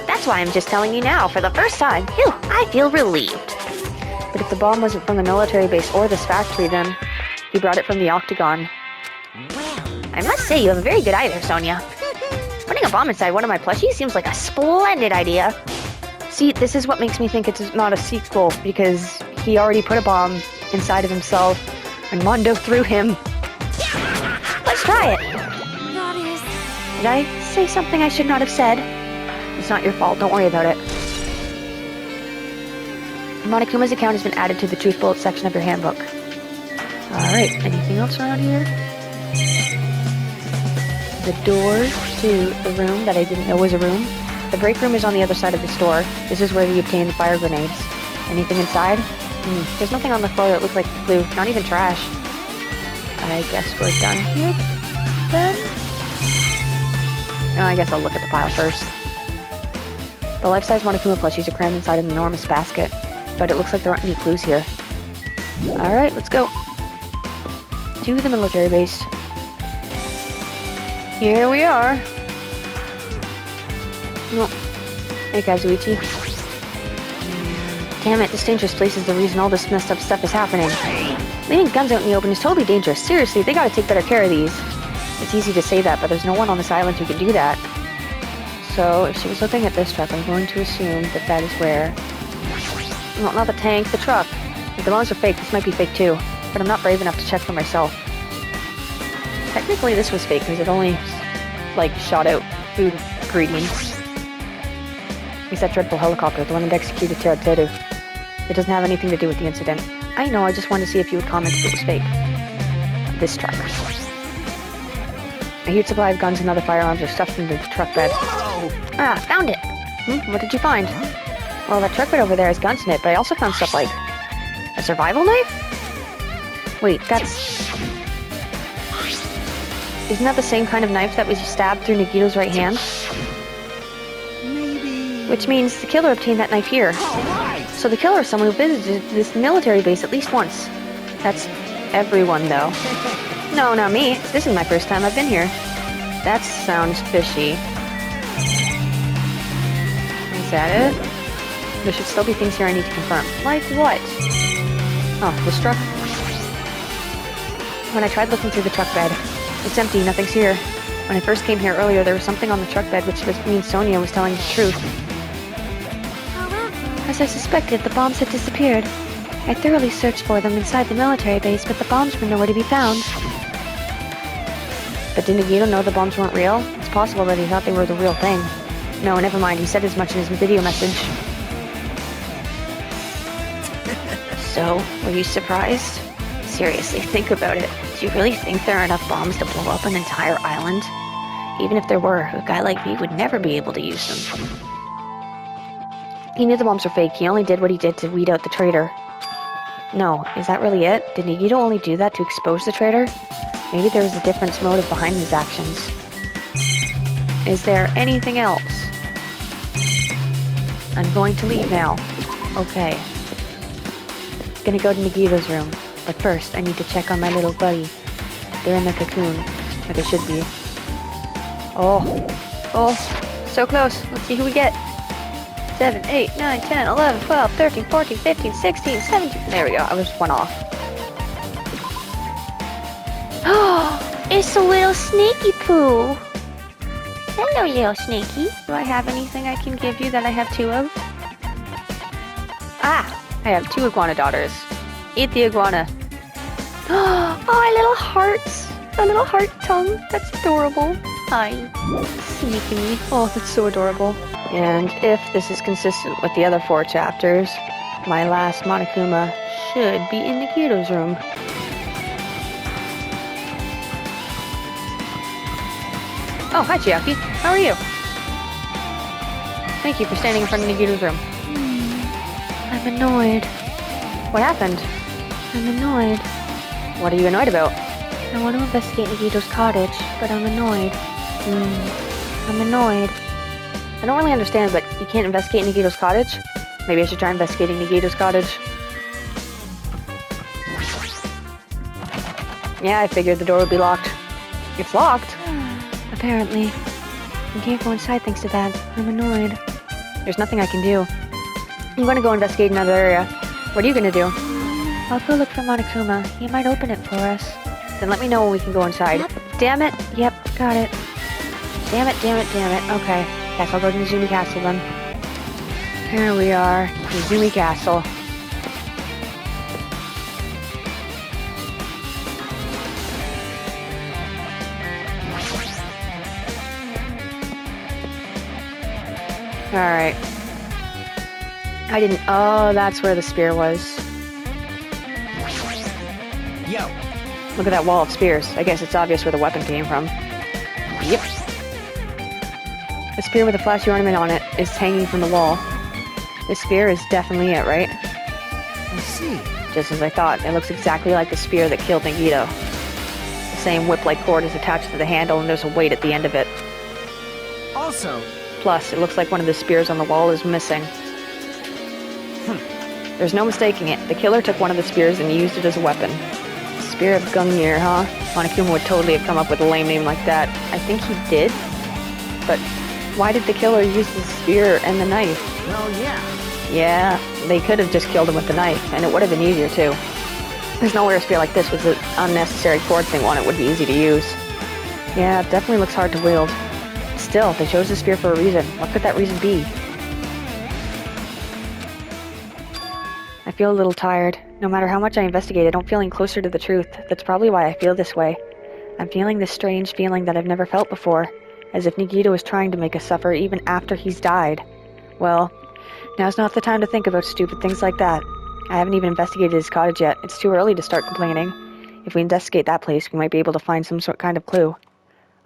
That's why I'm just telling you now, for the first time. Phew, I feel relieved. But if the bomb wasn't from the military base or this factory, then he brought it from the Octagon. Well, I must say, you have a very good eye there, Sonia. Putting a bomb inside one of my plushies seems like a splendid idea. See, this is what makes me think it's not a sequel, because he already put a bomb inside of himself, and Mondo threw him. Let's try it! That is... Did I say something I should not have said? It's not your fault, don't worry about it. Monokuma's account has been added to the Truth Bullet section of your handbook. Alright, anything else around here? The door to the room that I didn't know was a room. The break room is on the other side of the store. This is where we obtain the fire grenades. Anything inside? There's nothing on the floor that looks like glue, not even trash. I guess we're done here, then? I guess I'll look at the pile first. The life-size Monokuma plushies are crammed inside an enormous basket, but it looks like there aren't any clues here. Alright, let's go. To the military base. Here we are. No. Hey, Kazuichi. Damn it, this dangerous place is the reason all this messed up stuff is happening. Leaving guns out in the open is totally dangerous. Seriously, they gotta take better care of these. It's easy to say that, but there's no one on this island who can do that. So, if she was looking at this truck, I'm going to assume that that is where... Well, not the tank, the truck. If the bombs are fake, this might be fake too. But I'm not brave enough to check for myself. Technically, this was fake, because it only, like, shot out food ingredients. It's that dreadful helicopter, the one that executed Teru. It doesn't have anything to do with the incident. I know, I just wanted to see if you would comment if it was fake. This truck. A huge supply of guns and other firearms are stuffed into the truck bed. Ah, found it! What did you find? Well, that truck bed over there has guns in it, but I also found stuff like... a survival knife? Wait, that's... Isn't that the same kind of knife that was stabbed through Nagito's right hand? Maybe... Which means the killer obtained that knife here. So the killer is someone who visited this military base at least once. That's everyone, though. No, not me. This is my first time I've been here. That sounds fishy. Is that it? There should still be things here I need to confirm. Like what? Oh, this truck? When I tried looking through the truck bed, it's empty, nothing's here. When I first came here earlier, there was something on the truck bed which means Sonia was telling the truth. However... As I suspected, the bombs had disappeared. I thoroughly searched for them inside the military base, but the bombs were nowhere to be found. But did Nagito know the bombs weren't real? It's possible that he thought they were the real thing. No, never mind, he said as much in his video message. So, were you surprised? Seriously, think about it. Do you really think there are enough bombs to blow up an entire island? Even if there were, a guy like me would never be able to use them. He knew the bombs were fake. He only did what he did to weed out the traitor. No, is that really it? Did Nagito only do that to expose the traitor? Maybe there was a different motive behind his actions. Is there anything else? I'm going to leave now. Okay. Gonna go to Nagito's room. But first, I need to check on my little buddy. They're in the cocoon. Or they should be. Oh, so close. Let's see who we get. 7, 8, 9, 10, 11, 12, 13, 14, 15, 16, 17. There we go. I was one off. Oh, it's a little snaky poo. Hello, little snaky. Do I have anything I can give you that I have 2 of? Ah, I have 2 iguana daughters. Eat the iguana. Oh, little hearts. A little heart tongue. That's adorable. Hi. Sneaky me. Oh, that's so adorable. And if this is consistent with the other 4 chapters, my last Monokuma should be in Nagito's room. Oh, hi Chiaki. How are you? Thank you for standing in front of Nagito's room. I'm annoyed. What happened? I'm annoyed. What are you annoyed about? I want to investigate Nagito's cottage, but I'm annoyed. I'm annoyed. I don't really understand, but you can't investigate Nagito's cottage? Maybe I should try investigating Nagito's cottage. Yeah, I figured the door would be locked. It's locked? Apparently. I can't go inside thanks to that. I'm annoyed. There's nothing I can do. I'm gonna go investigate another area. What are you gonna do? I'll go look for Monokuma. He might open it for us. Then let me know when we can go inside. Yep. Damn it! Yep, got it. Damn it. Okay. Guess I'll go to Nizumi Castle then. Here we are, Izumi Castle. Alright. I didn't... Oh, that's where the spear was. Yo, Look at that wall of spears. I guess it's obvious where the weapon came from. Yep. The spear with a flashy ornament on it is hanging from the wall. This spear is definitely it, right? I see. Just as I thought. It looks exactly like the spear that killed Nagito. The same whip-like cord is attached to the handle and there's a weight at the end of it. Also, Plus, it looks like one of the spears on the wall is missing. There's no mistaking it. The killer took one of the spears and used it as a weapon. Spear of Gungnir, huh? Monokuma would totally have come up with a lame name like that. I think he did. But why did the killer use the spear and the knife? well, yeah. Yeah, they could have just killed him with the knife, and it would have been easier too. There's nowhere a spear like this with an unnecessary cord thing on it would be easy to use. Yeah, it definitely looks hard to wield. Still, they chose the spear for a reason. What could that reason be? I feel a little tired. No matter how much I investigate, I don't feel any closer to the truth. That's probably why I feel this way. I'm feeling this strange feeling that I've never felt before, as if Nagito is trying to make us suffer even after he's died. Well, now's not the time to think about stupid things like that. I haven't even investigated his cottage yet. It's too early to start complaining. If we investigate that place, we might be able to find some kind of clue.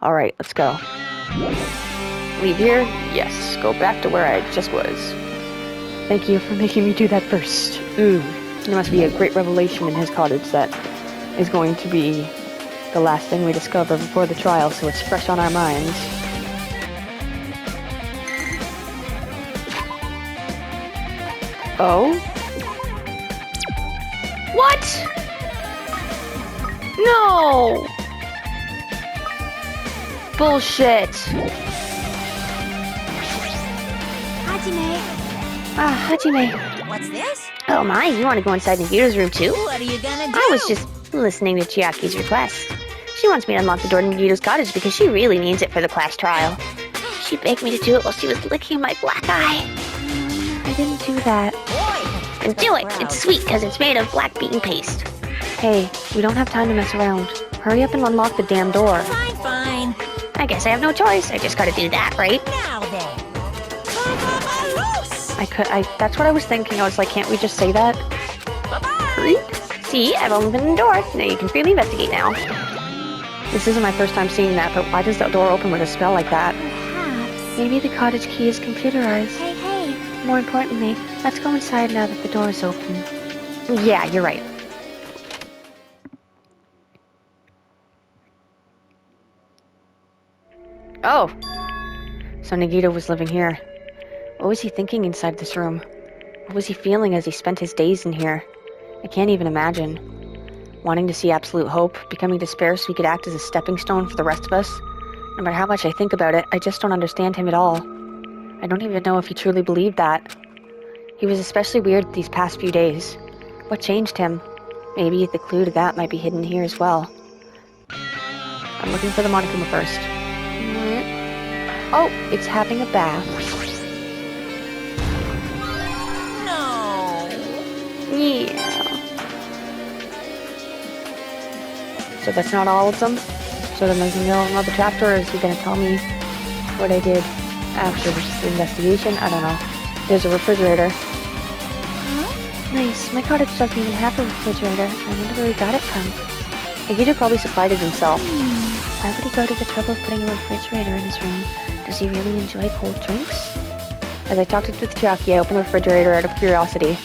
Alright, let's go. Leave here? Yes. Go back to where I just was. Thank you for making me do that first. Ooh. There must be a great revelation in his cottage that is going to be the last thing we discover before the trial, so it's fresh on our minds. Oh? What? No! Bullshit! Hajime. Ah, Hajime. What's this? Oh my, you want to go inside Nagito's room too? What are you gonna do? I was just listening to Chiaki's request. She wants me to unlock the door to Nagito's cottage because she really needs it for the class trial. She begged me to do it while she was licking my black eye. I didn't do that. Boy, And do it! It's sweet because it's made of black bean paste. Hey, we don't have time to mess around. Hurry up and unlock the damn door. fine, fine. I guess I have no choice. I just gotta do that, right? Now then. That's what I was thinking. I was like, can't we just say that? Bye-bye. See, I've opened the door. Now you can freely investigate now. This isn't my first time seeing that, but why does the door open with a spell like that? Perhaps. Maybe the cottage key is computerized. Hey, hey. More importantly, let's go inside now that the door is open. Yeah, you're right. Oh! So Nagito was living here. What was he thinking inside this room? What was he feeling as he spent his days in here? I can't even imagine. Wanting to see absolute hope, becoming despair so he could act as a stepping stone for the rest of us? No matter how much I think about it, I just don't understand him at all. I don't even know if he truly believed that. He was especially weird these past few days. What changed him? Maybe the clue to that might be hidden here as well. I'm looking for the Monokuma first. Oh, it's having a bath. No. Yeah. So that's not all of them? So then there's another chapter, or is he gonna tell me what I did after this investigation? I don't know. There's a refrigerator. Nice. My cottage doesn't even have a refrigerator. I wonder where he got it from. Nagito probably supplied it himself. Why would he go to the trouble of putting a refrigerator in his room? Does he really enjoy cold drinks? As I talked with Chiaki, I opened the refrigerator out of curiosity.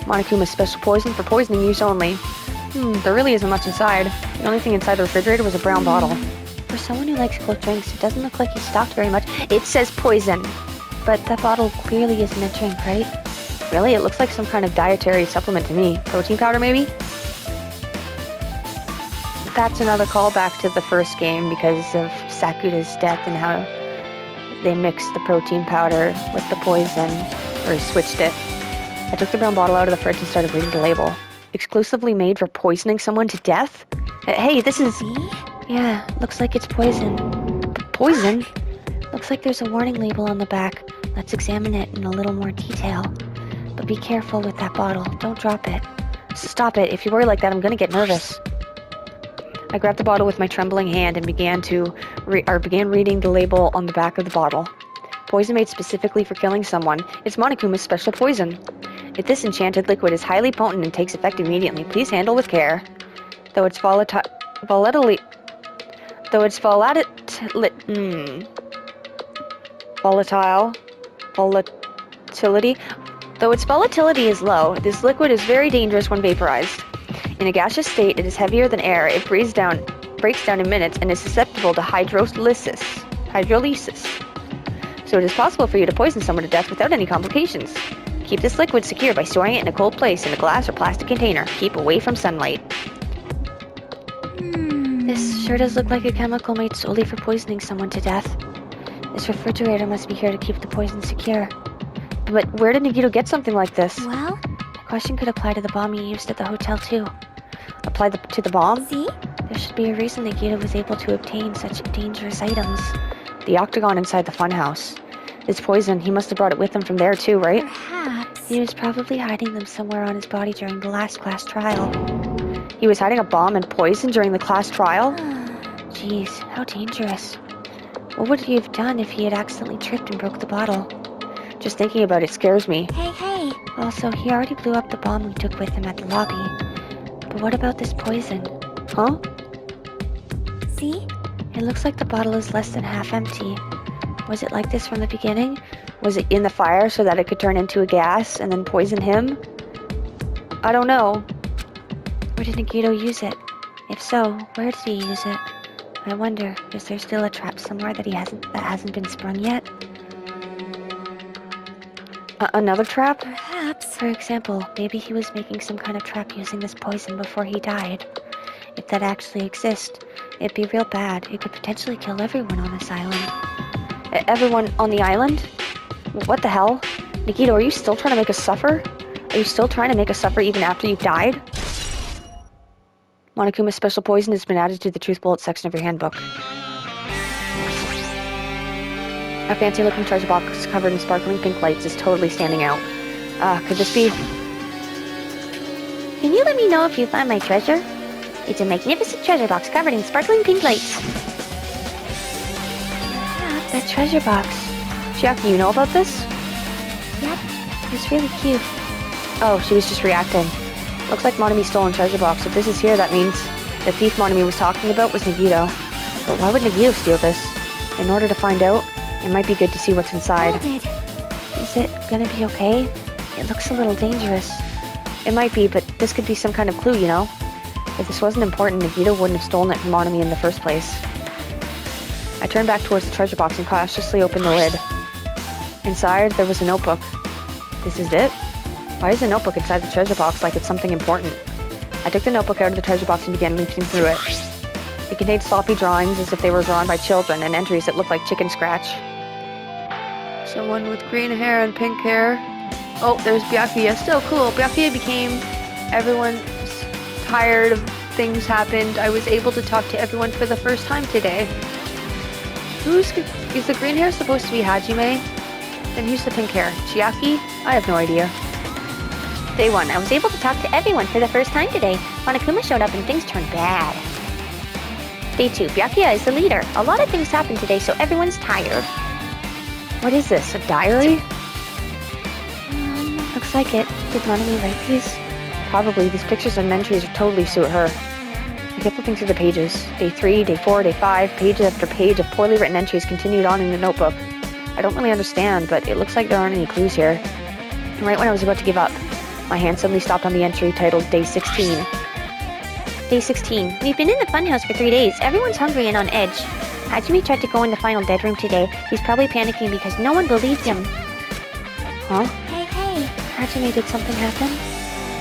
Monokuma's special poison for poisoning use only. There really isn't much inside. The only thing inside the refrigerator was a brown bottle. For someone who likes cold drinks, it doesn't look like he stopped very much. It says poison. But that bottle clearly isn't a drink, right? Really? It looks like some kind of dietary supplement to me. Protein powder, maybe? That's another callback to the first game because of Sakura's death and how they mixed the protein powder with the poison, or switched it. I took the brown bottle out of the fridge and started reading the label. Exclusively made for poisoning someone to death? Hey, this is... Yeah, looks like it's poison. Poison? Looks like there's a warning label on the back. Let's examine it in a little more detail. But be careful with that bottle. Don't drop it. Stop it. If you worry like that, I'm gonna get nervous. I grabbed the bottle with my trembling hand and began reading the label on the back of the bottle. Poison made specifically for killing someone. It's Monokuma's special poison. If this enchanted liquid is highly potent and takes effect immediately, please handle with care. Though its volatility is low, this liquid is very dangerous when vaporized. In a gaseous state, it is heavier than air. It breaks down in minutes and is susceptible to hydrolysis. So it is possible for you to poison someone to death without any complications. Keep this liquid secure by storing it in a cold place in a glass or plastic container. Keep away from sunlight. This sure does look like a chemical made solely for poisoning someone to death. This refrigerator must be here to keep the poison secure. But where did Nagito get something like this? Well? The question could apply to the bomb you used at the hotel too. Apply to the bomb? See? There should be a reason Nagito was able to obtain such dangerous items. The octagon inside the funhouse. This poison, he must have brought it with him from there too, right? Perhaps. He was probably hiding them somewhere on his body during the last class trial. He was hiding a bomb and poison during the class trial? Jeez, how dangerous. What would he have done if he had accidentally tripped and broke the bottle? Just thinking about it scares me. Hey. Also, he already blew up the bomb we took with him at the lobby. But what about this poison? Huh? See? It looks like the bottle is less than half empty. Was it like this from the beginning? Was it in the fire so that it could turn into a gas and then poison him? I don't know. Or did Nagito use it? If so, where did he use it? I wonder, is there still a trap somewhere that hasn't been sprung yet? Another trap? Perhaps. For example, maybe he was making some kind of trap using this poison before he died. If that actually exists, it'd be real bad. It could potentially kill everyone on this island. Everyone on the island? What the hell? Nagito, are you still trying to make us suffer? Are you still trying to make us suffer even after you've died? Monokuma's special poison has been added to the truth bullet section of your handbook. A fancy-looking treasure box covered in sparkling pink lights is totally standing out. Could this be... Can you let me know if you find my treasure? It's a magnificent treasure box covered in sparkling pink lights. That treasure box. Chiaki, you know about this? Yep. It's really cute. Oh, she was just reacting. Looks like Monomi's stolen treasure box. If this is here, that means the thief Monomi was talking about was Nagito. But why would Nagito steal this? In order to find out, it might be good to see what's inside. Hold it. Is it gonna be okay? It looks a little dangerous. It might be, but this could be some kind of clue, you know? If this wasn't important, Nagito wouldn't have stolen it from Monomi in the first place. I turned back towards the treasure box and cautiously opened the lid. Inside, there was a notebook. This is it? Why is a notebook inside the treasure box like it's something important? I took the notebook out of the treasure box and began leafing through it. It contained sloppy drawings as if they were drawn by children and entries that looked like chicken scratch. Someone with green hair and pink hair. Oh, there's Byakuya. Still cool. Byakuya became everyone's tired of things happened. I was able to talk to everyone for the first time today. Is the green hair supposed to be Hajime? Then who's the pink hair? Chiaki? I have no idea. Day 1. I was able to talk to everyone for the first time today. Monokuma showed up and things turned bad. Day 2. Byakuya is the leader. A lot of things happened today, so everyone's tired. What is this? A diary? Looks like it. Did Monomi write these? Probably. These pictures and entries totally suit her. I kept looking through the pages. Day 3, Day 4, Day 5, page after page of poorly written entries continued on in the notebook. I don't really understand, but it looks like there aren't any clues here. And right when I was about to give up, my hand suddenly stopped on the entry titled Day 16. Day 16. We've been in the funhouse for 3 days. Everyone's hungry and on edge. Hajime tried to go in the final dead room today. He's probably panicking because no one believed him. Huh? Hey. Hajime, did something happen?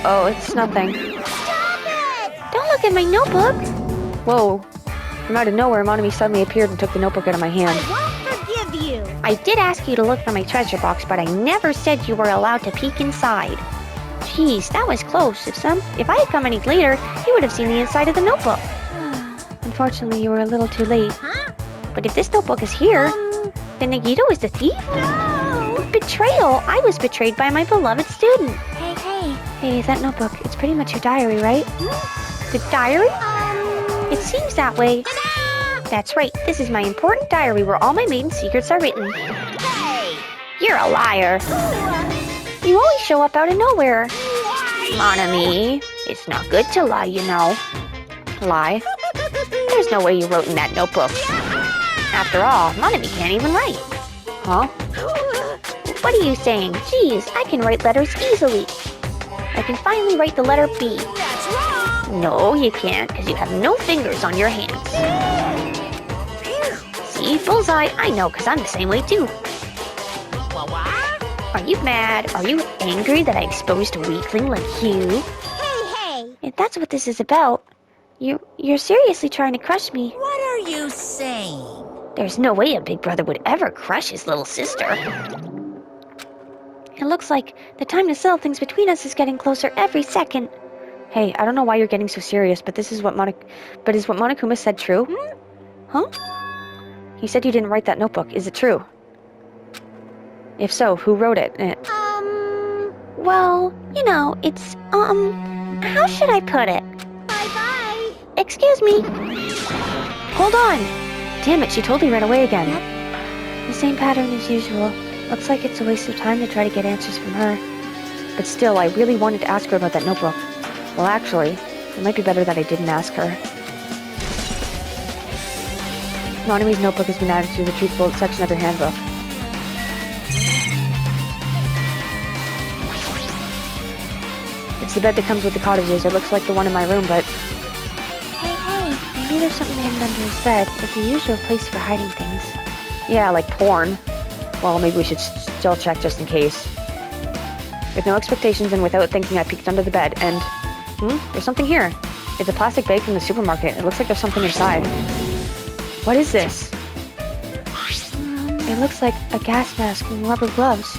Oh, it's nothing. Stop it! Don't look at my notebook! Whoa. From out of nowhere, Monomi suddenly appeared and took the notebook out of my hand. I won't forgive you. I did ask you to look for my treasure box, but I never said you were allowed to peek inside. Jeez, that was close. If I had come any later, you would have seen the inside of the notebook. Unfortunately, you were a little too late. Huh? But if this notebook is here, then Nagito is the thief? No! Betrayal! I was betrayed by my beloved student. Hey, hey. Hey, that notebook, it's pretty much your diary, right? The diary? It seems that way. That's right, this is my important diary where all my maiden secrets are written. Hey! You're a liar. You always show up out of nowhere. Mon ami, it's not good to lie, you know. Lie? There's no way you wrote in that notebook. After all, Mon ami can't even write. Huh? What are you saying? Geez, I can write letters easily. I can finally write the letter B. That's wrong! No, you can't, because you have no fingers on your hands. See, bullseye, I know, because I'm the same way too. What? Are you mad? Are you angry that I exposed a weakling like you? Hey, hey. If that's what this is about, you're seriously trying to crush me. What are you saying? There's no way a big brother would ever crush his little sister. It looks like the time to settle things between us is getting closer every second. Hey, I don't know why you're getting so serious, but is what Monokuma said true? Huh? He said you didn't write that notebook. Is it true? If so, who wrote it? Well, You know, it's, how should I put it? bye-bye. Excuse me. Hold on. Damn it, she totally ran away again. The same pattern as usual. Looks like it's a waste of time to try to get answers from her. But still, I really wanted to ask her about that notebook. Well, actually, it might be better that I didn't ask her. Nanami's notebook has been added to the Truth Bullet section of her handbook. It's the bed that comes with the cottages. It looks like the one in my room, but Hey, hey. maybe there's something hidden under his bed. It's the usual place for hiding things. Yeah, like porn. Well, maybe we should still check just in case. With no expectations and without thinking, I peeked under the bed, and... there's something here. It's a plastic bag from the supermarket. It looks like there's something inside. What is this? It looks like a gas mask and rubber gloves.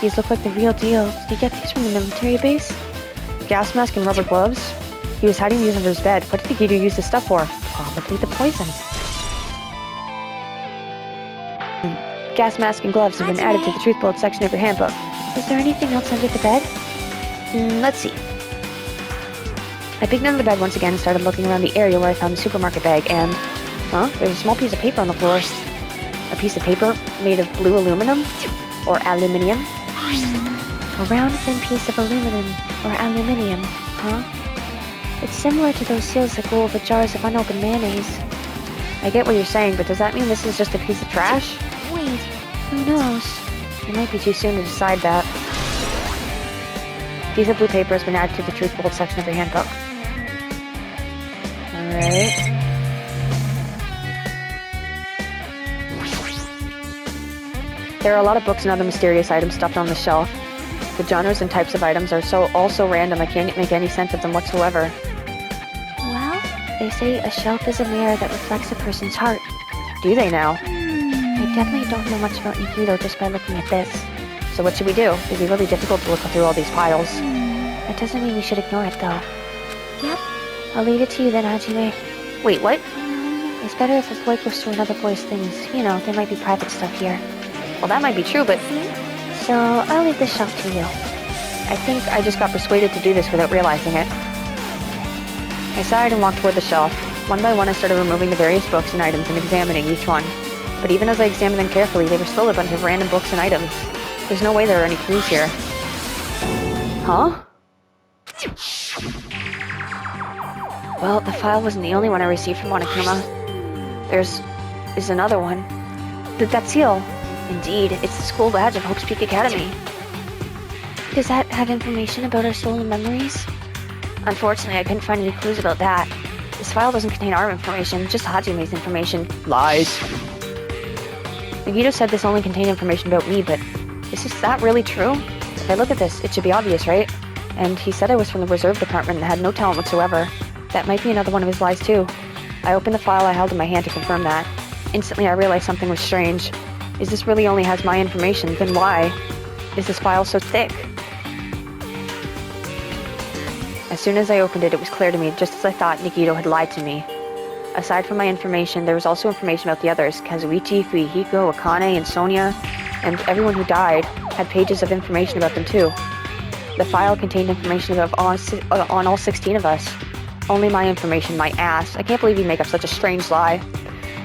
These look like the real deal. Did he get these from the military base? Gas mask and rubber gloves? He was hiding these under his bed. What did Nagito use this stuff for? Probably the poison. Gas mask and gloves have been added to the Truth Bullet section of your handbook. Is there anything else under the bed? Let's see. I peeked under the bed once again and started looking around the area where I found the supermarket bag, and... there's a small piece of paper on the floor. A piece of paper made of blue aluminum? Or aluminium? A round, thin piece of aluminum or aluminium, It's similar to those seals that go over jars of unopened mayonnaise. I get what you're saying, but does that mean this is just a piece of trash? Wait. Who knows? It might be too soon to decide that. Piece of blue paper has been added to the Truth Bullet section of your handbook. Alright. There are a lot of books and other mysterious items stuffed on the shelf. The genres and types of items are all so random I can't make any sense of them whatsoever. Well, They say a shelf is a mirror that reflects a person's heart. Do they now? I definitely don't know much about Nagito just by looking at this. So what should we do? It'd be really difficult to look through all these piles. That doesn't mean we should ignore it, though. Yep. I'll leave it to you then, Hajime. Wait, what? It's better if a boy goes through another boy's things. You know, there might be private stuff here. Well, that might be true, but... So, I'll leave this shelf to you. I think I just got persuaded to do this without realizing it. I sighed and walked toward the shelf. One by one, I started removing the various books and items and examining each one. But even as I examined them carefully, they were still a bunch of random books and items. There's no way there are any clues here. Huh? Well, the file wasn't the only one I received from Monokuma. Is another one. That seal. Indeed, it's the school badge of Hope's Peak Academy. Does that have information about our stolen memories? Unfortunately, I couldn't find any clues about that. This file doesn't contain our information, just Hajime's information. Lies. Nagito said this only contained information about me, but is that really true? If I look at this, it should be obvious, right? And he said I was from the reserve department and had no talent whatsoever. That might be another one of his lies, too. I opened the file I held in my hand to confirm that. Instantly, I realized something was strange. Is this really only has my information? Then why is this file so thick? As soon as I opened it, it was clear to me, just as I thought, Nagito had lied to me. Aside from my information, there was also information about the others, Kazuichi, Fuyuhiko, Akane, and Sonia, and everyone who died. had pages of information about them too. The file contained information about on all 16 of us. Only my information, my ass. I can't believe you make up such a strange lie.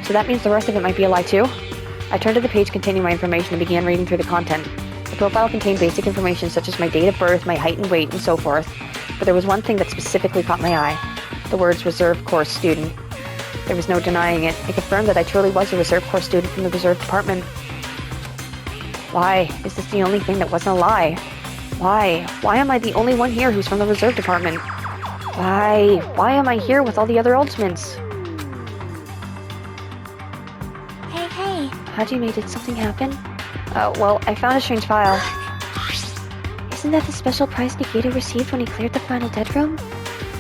So that means the rest of it might be a lie too? I turned to the page containing my information and began reading through the content. The profile contained basic information such as my date of birth, my height and weight, and so forth. But there was one thing that specifically caught my eye. The words reserve course student. There was no denying it. It confirmed that I truly was a reserve course student from the reserve department. Why is this the only thing that wasn't a lie? Why? Why am I the only one here who's from the reserve department? Why? Why am I here with all the other ultimates? Hey. How'd you made it? Something happen? Well, I found a strange file. Isn't that the special prize Nagito received when he cleared the final dead room?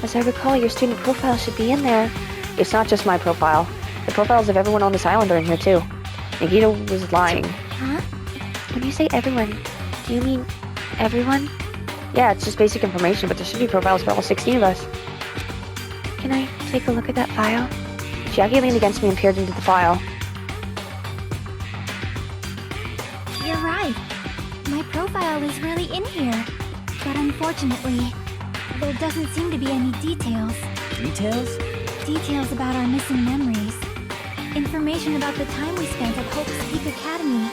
As I recall, your student profile should be in there. It's not just my profile. The profiles of everyone on this island are in here too. Nagito was lying. Huh? When you say everyone, do you mean everyone? Yeah, it's just basic information, but there should be profiles for all 16 of us. Can I take a look at that file? Jackie leaned against me and peered into the file. You're right. My profile is really in here. But unfortunately, there doesn't seem to be any details. Details? Details about our missing memories. Information about the time we spent at Hope's Peak Academy.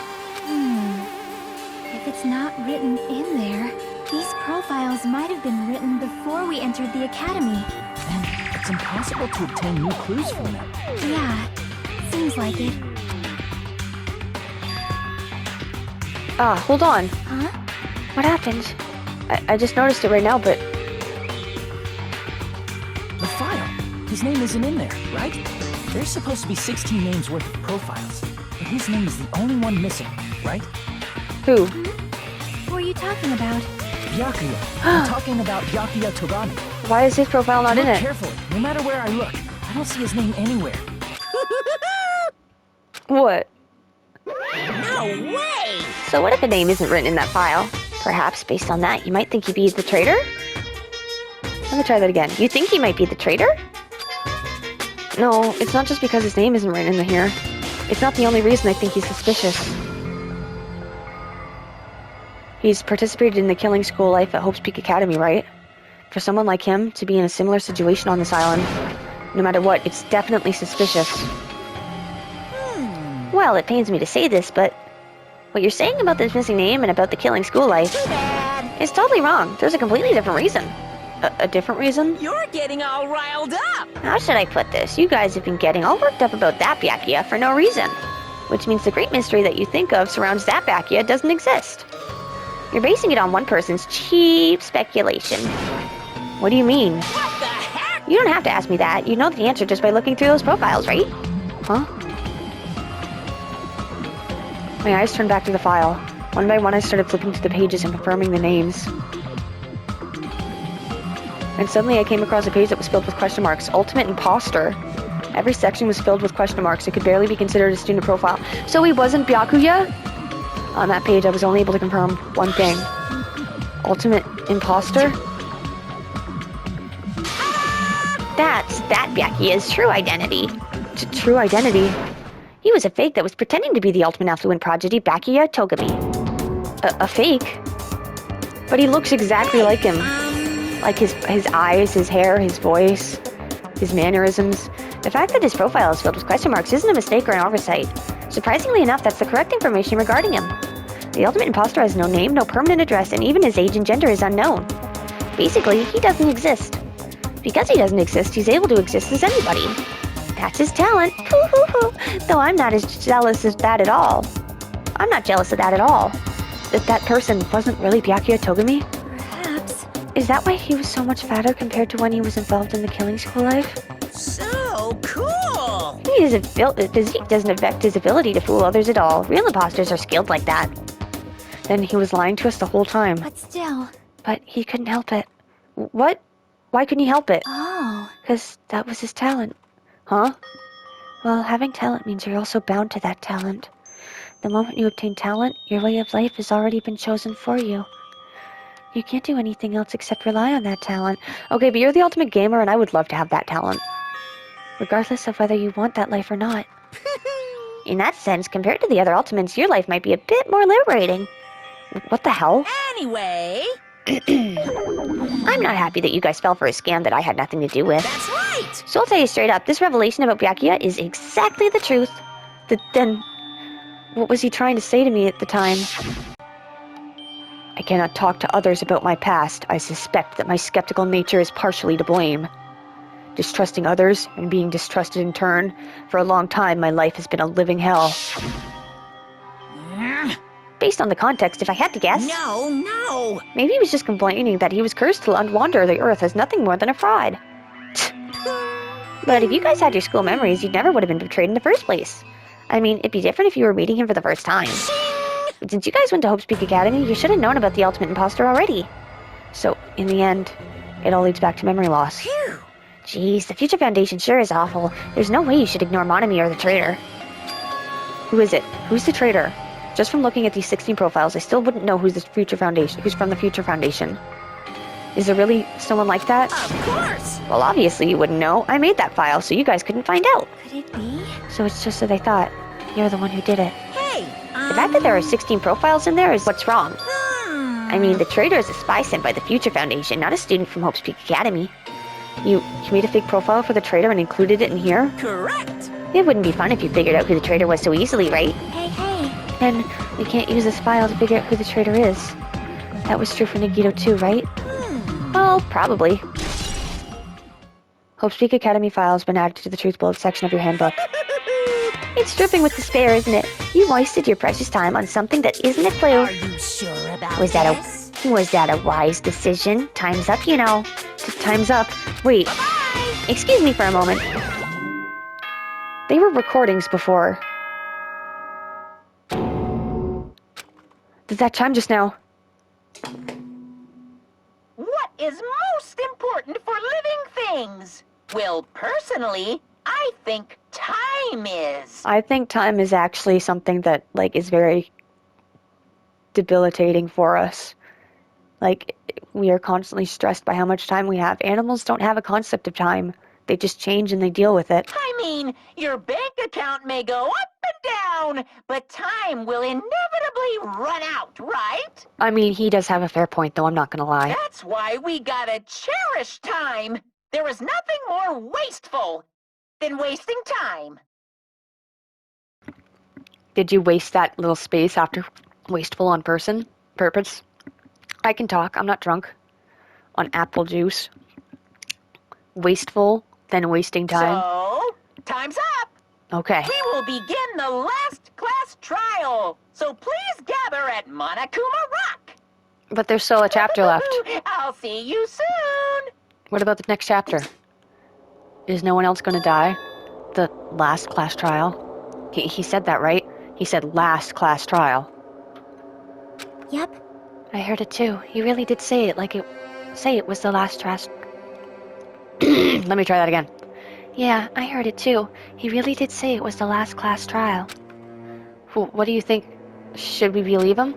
If it's not written in there, these profiles might have been written before we entered the academy. And it's impossible to obtain new clues from them. Yeah, seems like it. Hold on. Huh? What happened? I just noticed it right now, but... The file. His name isn't in there, right? There's supposed to be 16 names worth of profiles, but his name is the only one missing, right? Who? Who are you talking about? Byakuya. I'm talking about Byakuya Togami. Why is his profile not in Look it? carefully. No matter where I look, I don't see his name anywhere. What? No way! So what if a name isn't written in that file? Perhaps, based on that, you might think he'd be the traitor? Let me try that again. You think he might be the traitor? No, it's not just because his name isn't written in here. It's not the only reason I think he's suspicious. He's participated in the killing school life at Hope's Peak Academy, right? For someone like him to be in a similar situation on this island, no matter what, it's definitely suspicious. Well, it pains me to say this, but what you're saying about this missing name and about the killing school life is totally wrong. There's a completely different reason. A different reason? You're getting all riled up! How should I put this? You guys have been getting all worked up about that Byakuya for no reason. Which means the great mystery that you think of surrounds that Byakuya doesn't exist. You're basing it on one person's cheap speculation. What do you mean? What the heck? You don't have to ask me that. You know the answer just by looking through those profiles, right? Huh? My eyes turned back to the file. One by one I started flipping through the pages and confirming the names. And suddenly I came across a page that was filled with question marks. Ultimate imposter. Every section was filled with question marks. It could barely be considered a student profile. So he wasn't Byakuya? On that page I was only able to confirm one thing. Ultimate imposter? That's that Byakuya's true identity. True identity? He was a fake that was pretending to be the ultimate affluent prodigy, Byakuya Togami. A fake? But he looks exactly like him. Like his eyes, his hair, his voice, his mannerisms. The fact that his profile is filled with question marks isn't a mistake or an oversight. Surprisingly enough, that's the correct information regarding him. The ultimate imposter has no name, no permanent address, and even his age and gender is unknown. Basically, he doesn't exist. Because he doesn't exist, he's able to exist as anybody. That's his talent. Though I'm not as jealous of that at all. I'm not jealous of that at all. That person wasn't really Byakuya Togami? Perhaps. Is that why he was so much fatter compared to when he was involved in the killing school life? So cool! His physique doesn't affect his ability to fool others at all. Real imposters are skilled like that. Then he was lying to us the whole time. But still. But he couldn't help it. What? Why couldn't he help it? Oh. Because that was his talent. Huh? Well, having talent means you're also bound to that talent. The moment you obtain talent, your way of life has already been chosen for you. You can't do anything else except rely on that talent. Okay, but you're the ultimate gamer, and I would love to have that talent. Regardless of whether you want that life or not. In that sense, compared to the other ultimates, your life might be a bit more liberating. What the hell? Anyway, I'm not happy that you guys fell for a scam that I had nothing to do with. that's right. So I'll tell you straight up, this revelation about Byakuya is exactly the truth. Then, what was he trying to say to me at the time? I cannot talk to others about my past. I suspect that my skeptical nature is partially to blame. Distrusting others and being distrusted in turn, for a long time my life has been a living hell. Based on the context, if I had to guess, No. maybe he was just complaining that he was cursed to wander the earth as nothing more than a fraud. But if you guys had your school memories, you never would have been betrayed in the first place. I mean, it'd be different if you were meeting him for the first time. But since you guys went to Hope's Peak Academy, you should have known about the ultimate imposter already. So, in the end, it all leads back to memory loss. Phew. Jeez, the Future Foundation sure is awful. There's no way you should ignore Monami or the traitor. Who is it? Who's the traitor? Just from looking at these 16 profiles, I still wouldn't know who's from the Future Foundation. Is there really someone like that? Of course. Well, obviously you wouldn't know. I made that file, so you guys couldn't find out. Could it be? So it's just that I thought, you're the one who did it. Hey, The fact that there are 16 profiles in there is what's wrong. I mean, the traitor is a spy sent by the Future Foundation, not a student from Hope's Peak Academy. You made a fake profile for the traitor and included it in here? correct. It wouldn't be fun if you figured out who the traitor was so easily, right? Hey. And we can't use this file to figure out who the traitor is. That was true for Nagito too, right? Well, probably. Hope's Peak Academy file has been added to the Truth Bullet section of your handbook. It's dripping with despair, isn't it? You wasted your precious time on something that isn't a clue. Are you sure about Was that this? Was that a wise decision? Time's up, you know. Time's up. Wait. Excuse me for a moment. They were recordings before. Did that chime just now? What is most important for living things? Well, personally, I think time is. I think time is actually something that, is very debilitating for us. We are constantly stressed by how much time we have. Animals don't have a concept of time. They just change and they deal with it. I mean, your bank account may go up and down, but time will inevitably run out, right? I mean, he does have a fair point, though, I'm not gonna lie. That's why we gotta cherish time. There is nothing more wasteful than wasting time. Did you waste that little space after wasteful on purpose? I can talk, I'm not drunk. On apple juice. Wasteful, then wasting time. So, time's up. Okay. We will begin the last class trial. So please gather at Monokuma Rock. But there's still a chapter left. I'll see you soon. What about the next chapter? Is no one else gonna die? The last class trial? He said that, right? He said last class trial. Yep. I heard it too. He really did say it was the last class. Let me try that again. Yeah, I heard it too. He really did say it was the last class trial. What do you think? Should we believe him?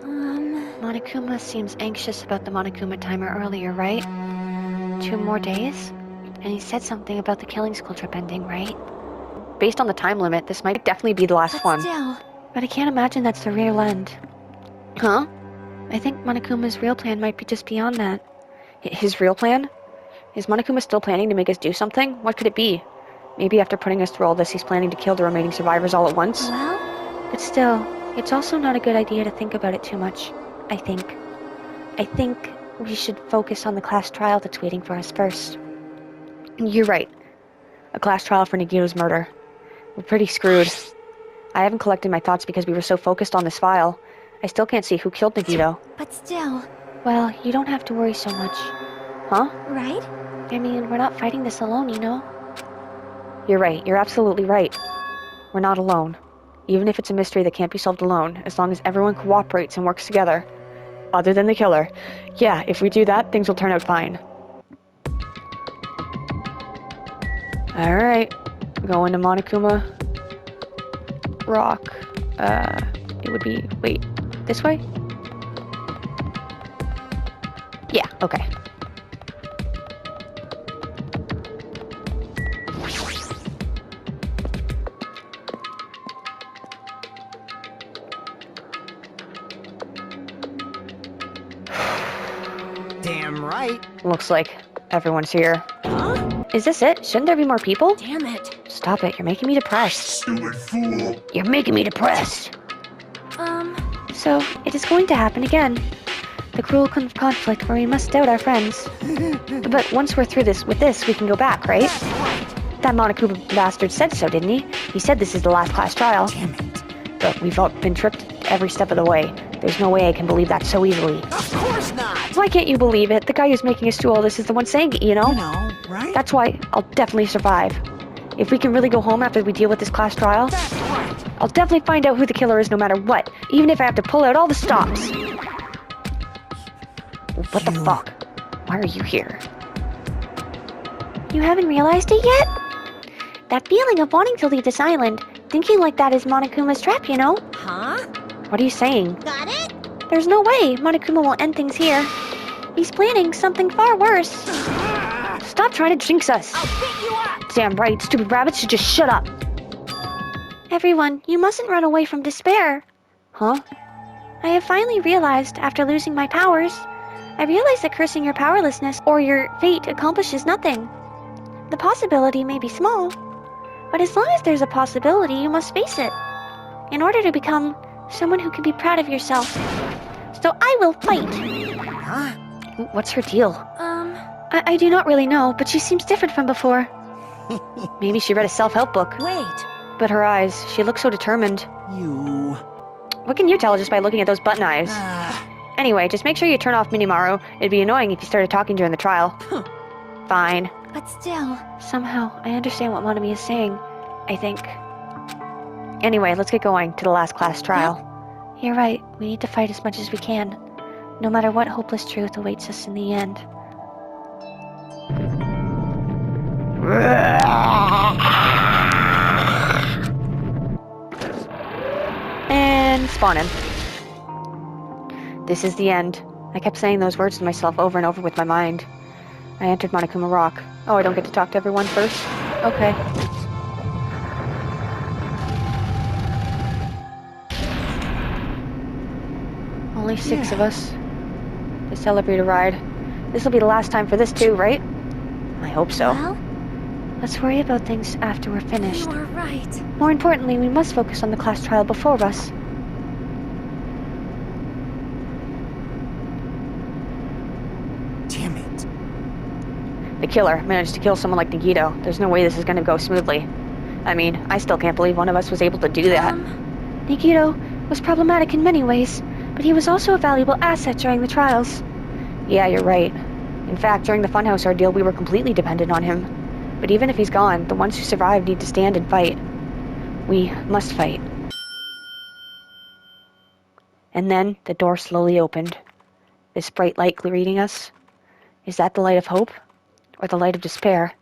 Monokuma seems anxious about the Monokuma timer earlier, right? 2 more days? And he said something about the killing school trip ending, right? Based on the time limit, this might definitely be the last But one. still, But I can't imagine that's the real end. Huh? I think Monokuma's real plan might be just beyond that. His real plan? Is Monokuma still planning to make us do something? What could it be? Maybe after putting us through all this, he's planning to kill the remaining survivors all at once? well, But still, it's also not a good idea to think about it too much, I think. I think we should focus on the class trial that's waiting for us first. You're right. A class trial for Nagito's murder. We're pretty screwed. I haven't collected my thoughts because we were so focused on this file. I still can't see who killed Nagito. but still, Well, you don't have to worry so much. Huh? right? I mean, we're not fighting this alone, you know? You're right. You're absolutely right. We're not alone. Even if it's a mystery that can't be solved alone, as long as everyone cooperates and works together. Other than the killer. Yeah, if we do that, things will turn out fine. Alright. Going to Monokuma Rock. It would be... Wait. This way? Yeah, okay. right. Looks like everyone's here. Huh? Is this it? Shouldn't there be more people? Damn it. Stop it, you're making me depressed. Stupid fool. You're making me depressed. Um, So, it is going to happen again. The cruel conflict where we must doubt our friends. But once we're through this, we can go back, right? That's right. That Monokuma bastard said so, didn't he? He said this is the last class trial. Damn it. But we've all been tricked every step of the way. There's no way I can believe that so easily. Of course not. Why can't you believe it? The guy who's making us do all this is the one saying it, you know? You know, right? That's why I'll definitely survive. If we can really go home after we deal with this class trial, That's right. I'll definitely find out who the killer is no matter what, even if I have to pull out all the stops. What the fuck? Why are you here? You haven't realized it yet? That feeling of wanting to leave this island, thinking like that is Monokuma's trap, you know? Huh? What are you saying? got it? There's no way Monokuma will end things here. He's planning something far worse. Stop trying to jinx us. I'll beat you up. Damn right, stupid rabbits should just shut up. Everyone, you mustn't run away from despair. Huh? I have finally realized, after losing my powers, I realize that cursing your powerlessness or your fate accomplishes nothing. The possibility may be small, but as long as there's a possibility, you must face it. In order to become someone who can be proud of yourself. So I will fight. Huh? What's her deal? I do not really know, but she seems different from before. Maybe she read a self-help book. Wait. But her eyes, she looks so determined. You. What can you tell just by looking at those button eyes? Anyway, just make sure you turn off Minimaru. It'd be annoying if you started talking during the trial. Fine. But still, Somehow, I understand what Monami is saying. I think. Anyway, let's get going to the last class trial. You're right. We need to fight as much as we can. No matter what hopeless truth awaits us in the end. And spawning. This is the end. I kept saying those words to myself over and over with my mind. I entered Monokuma Rock. Oh, I don't get to talk to everyone first? Okay. Only 6 of us to celebrate a ride. This'll be the last time for this too, right? I hope so. well, Let's worry about things after we're finished. you are right. More importantly, we must focus on the class trial before us. Damn it. The killer managed to kill someone like Nagito. There's no way this is gonna go smoothly. I mean, I still can't believe one of us was able to do that. Nagito was problematic in many ways, but he was also a valuable asset during the trials. Yeah, you're right. In fact, during the Funhouse ordeal, we were completely dependent on him. But even if he's gone, the ones who survived need to stand and fight. We must fight. And then the door slowly opened. This bright light greeting us. Is that the light of hope? Or the light of despair?